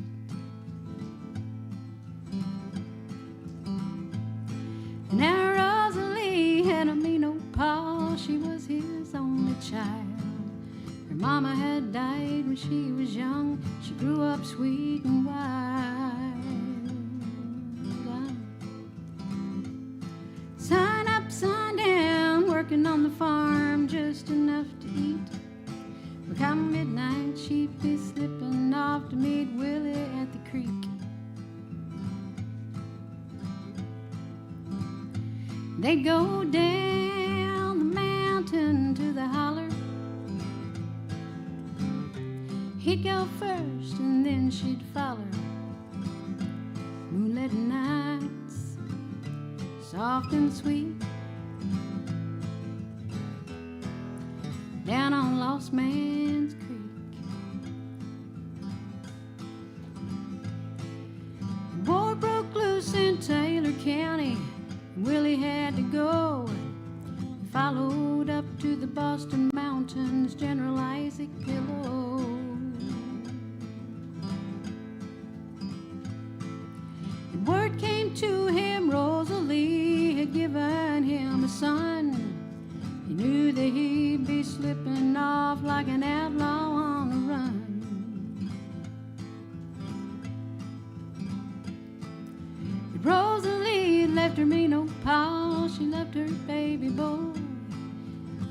And now Rosalie had a mean old pa, she was his only child. Her mama had died when she was young, she grew up sweet and wild. Sun up, sun down, working on the farm, just enough to eat. But come midnight, she'd be slipping off to meet Willie at the creek. They'd go down the mountain to the holler. He'd go first and then she'd follow. Moonlit nights, soft and sweet, down on Lost Man's Creek. War broke loose in Taylor County, and Willie had to go. He followed up to the Boston Mountains, General Isaac Pillow. And word came to him, Rosalie had given him a son. He knew that he'd be slipping off like an outlaw on the run. But Rosalie left her mean old pa, she left her baby boy.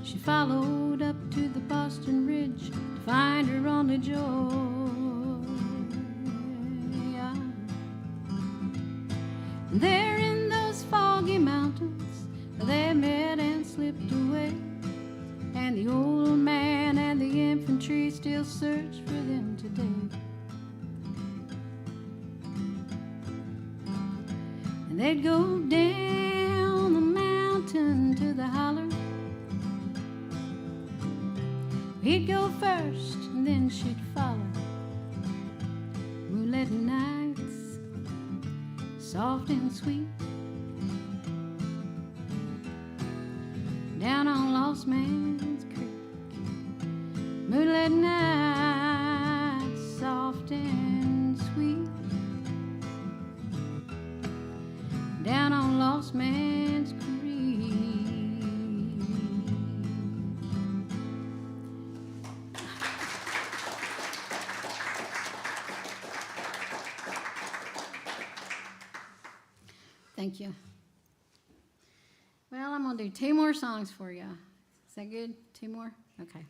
She followed up to the Boston Ridge to find her only joy. There in those foggy mountains, they met and slipped away. And the old man and the infantry still search for them today. And they'd go down the mountain to the holler. He'd go first and then she'd follow. Moonlit nights, soft and sweet, down on Lost Man's Creek. Moonlit nights, soft and sweet, down on Lost Man's Creek. Thank you. Well, I'm going to do 2 more songs for you. Is that good? 2 more? Okay.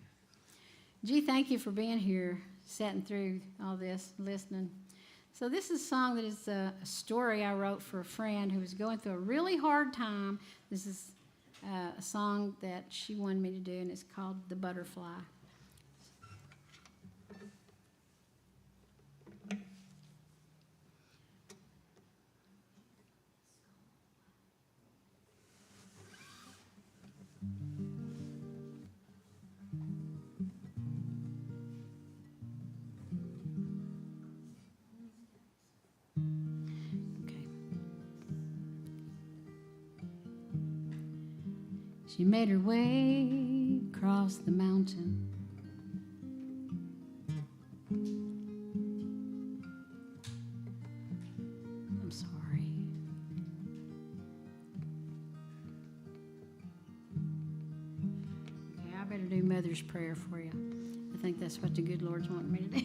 Gee, thank you for being here, sitting through all this, listening. So this is a song that is a story I wrote for a friend who was going through a really hard time. This is a song that she wanted me to do, and it's called The Butterfly. She made her way across the mountain. I'm sorry. Okay, I better do Mother's Prayer for you. I think that's what the good Lord's wanting me to do.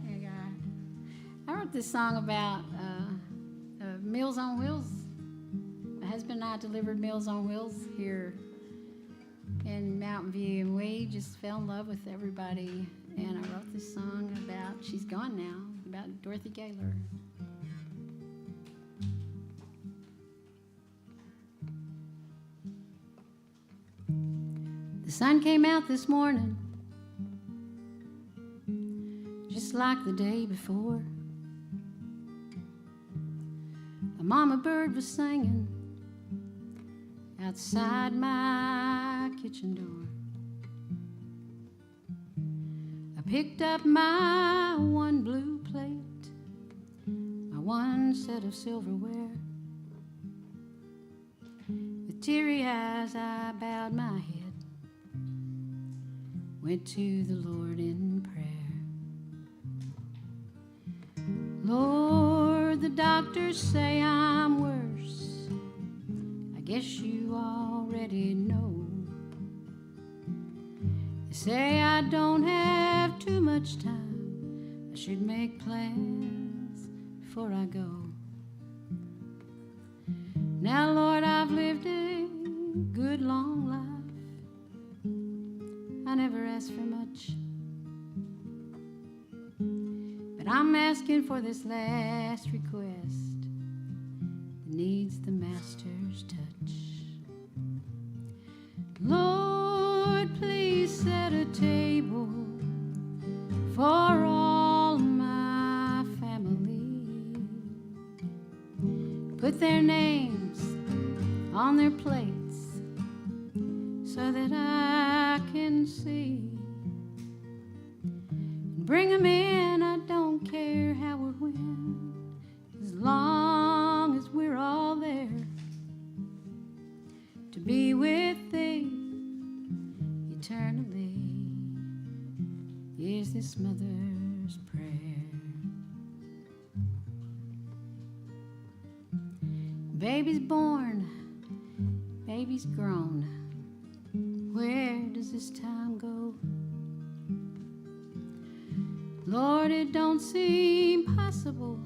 Hey, God. I wrote this song about Meals on Wheels. My husband and I delivered Meals on Wheels here in Mountain View, and we just fell in love with everybody. And I wrote this song about, she's gone now, about Dorothy Gaylor. The sun came out this morning, just like the day before. A mama bird was singing outside my kitchen door. I picked up my one blue plate, my one set of silverware. With teary eyes I bowed my head, went to the Lord in prayer. Lord, the doctors say I'm worse. I guess you already know. They say I don't have too much time. I should make plans before I go. Now, Lord, I've lived a good long life. I never asked for much, but I'm asking for this last request that needs the Master's touch. Lord, please set a table for all my family. Put their names on their plates so that I can see. Bring them in, I don't care how or when, as long as we're all there to be with thee eternally, is this mother's prayer. Baby's born, baby's grown. Where does this time go? Lord, it don't seem possible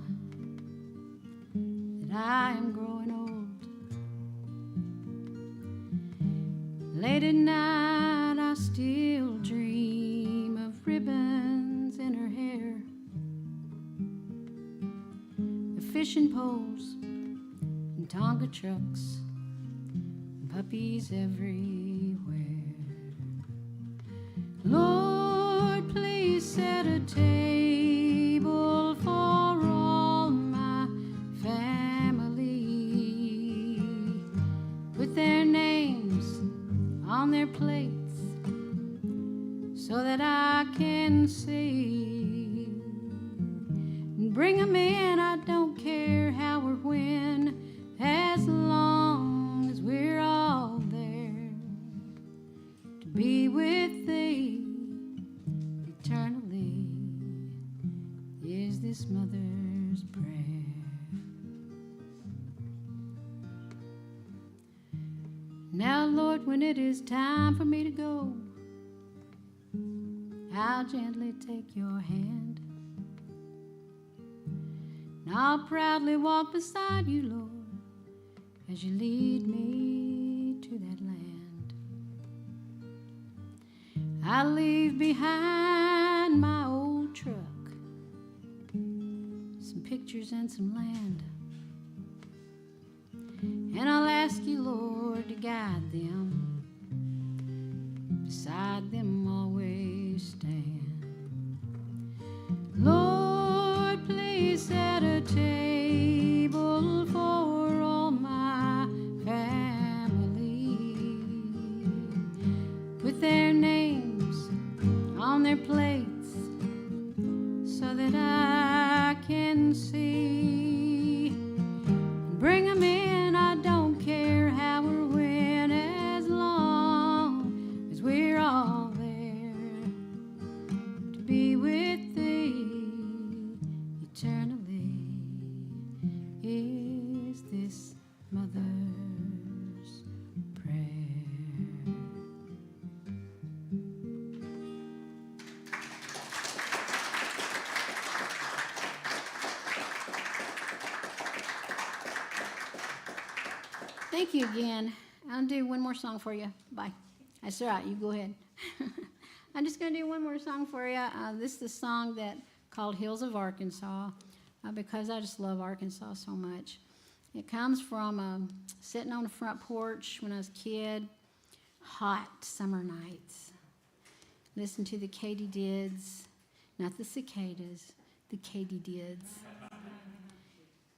that I am growing old. Late at night I still dream of ribbons in her hair, of fishing poles and Tonga trucks, and puppies everywhere. Lord, please set a table for all my family. Put their names on their plates so that I can see. And bring them in, I don't care how or when, as long as we're all there to be with thee eternally, is this mother's prayer. Now, Lord, when it is time for me to go, I'll gently take your hand, and I'll proudly walk beside you, Lord, as you lead me to that land. I'll leave behind my old truck, some pictures and some land, and I'll ask you, Lord, to guide them. Beside them always stand. Lord, please set a table for all my family. Put their names on their plates so that I can see. Bring them in, I don't care how or when, as long as we're all there to be with thee eternally, is this mother's prayer. Thank you again. I'll do one more song for you. Bye. That's all right. You go ahead. I'm just going to do one more song for you. This is the song that called Hills of Arkansas, because I just love Arkansas so much. It comes from sitting on the front porch when I was a kid, hot summer nights. Listen to the katydids, not the cicadas, the katydids.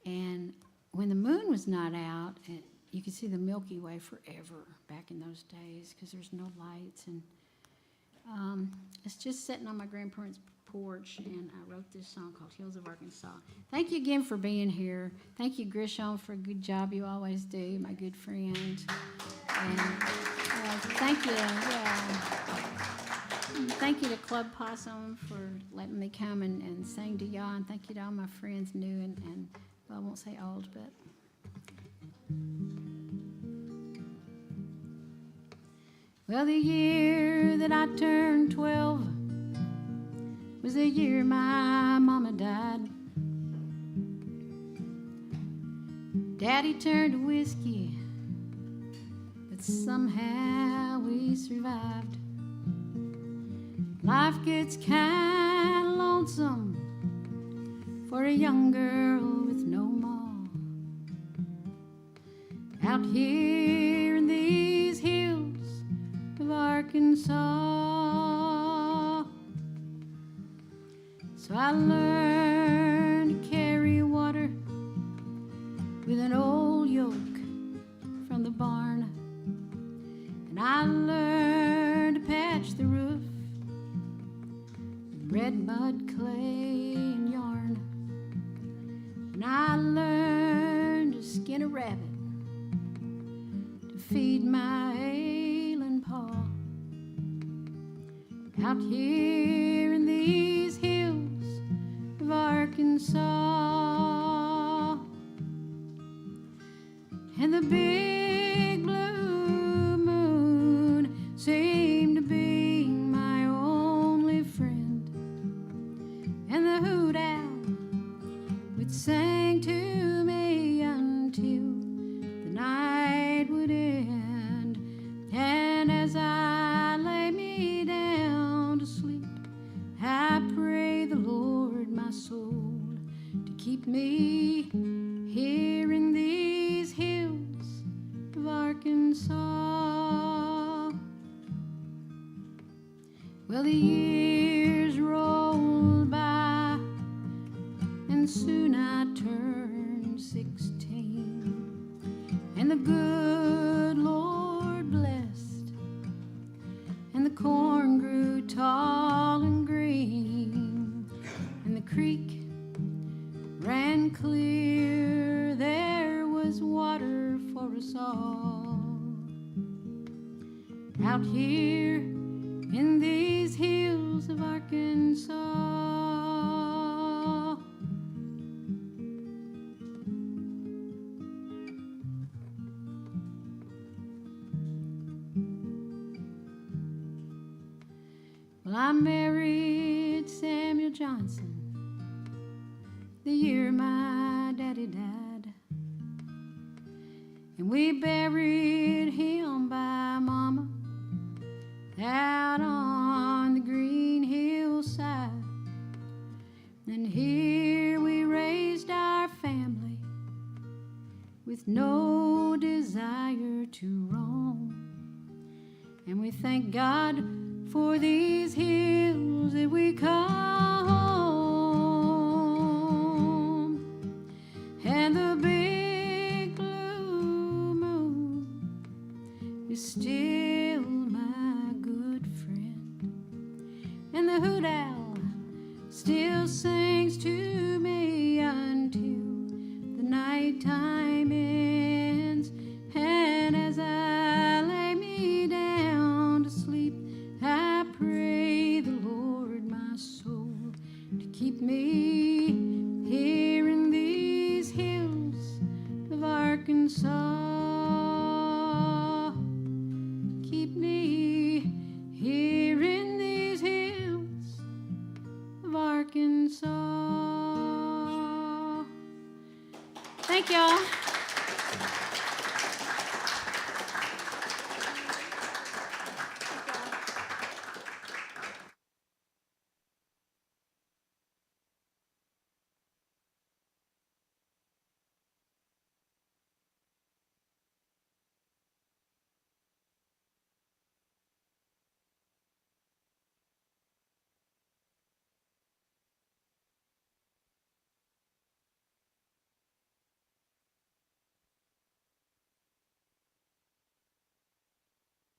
And when the moon was not out, you could see the Milky Way forever back in those days because there's no lights. And it's just sitting on my grandparents' porch, and I wrote this song called Hills of Arkansas. Thank you again for being here. Thank you, Grisham, for a good job you always do, my good friend. And thank you, thank you to Club Possum for letting me come and sing to y'all, and thank you to all my friends, new and well, I won't say old, but. Well, the year that I turned 12 was the year my mama died. Daddy turned to whiskey, but somehow we survived. Life gets kind of lonesome for a young girl with no ma. Out here in these hills of Arkansas, so I learned to carry water with an old yoke from the barn, and I learned to patch the roof with red mud, clay, and yarn, and I learned to skin a rabbit to feed my ailing paw. Out here in these hills of Arkansas, and the big blue moon seemed to be my only friend, and the hoot owl would sing to me until the night would end. And as I lay me down to sleep, I pray the Lord my soul to keep me here in these hills of Arkansas. Well, the years rolled by, and soon I turned 16, and the good Lord blessed, and the corn grew tall and green, and the creek ran clear. There was water for us all. Out here in these hills of Arkansas. Well, I married Samuel Johnson the year my daddy died, and we buried him by mama out on the green hillside. And here we raised our family with no desire to roam, and we thank God for these hills that we call home. And the big blue moon is still my good friend, and the hoot owl still sings to me until the nighttime ends. And as I lay me down to sleep, I pray the Lord my soul to keep me here in these hills of Arkansas. Keep me here in these hills of Arkansas. Thank y'all.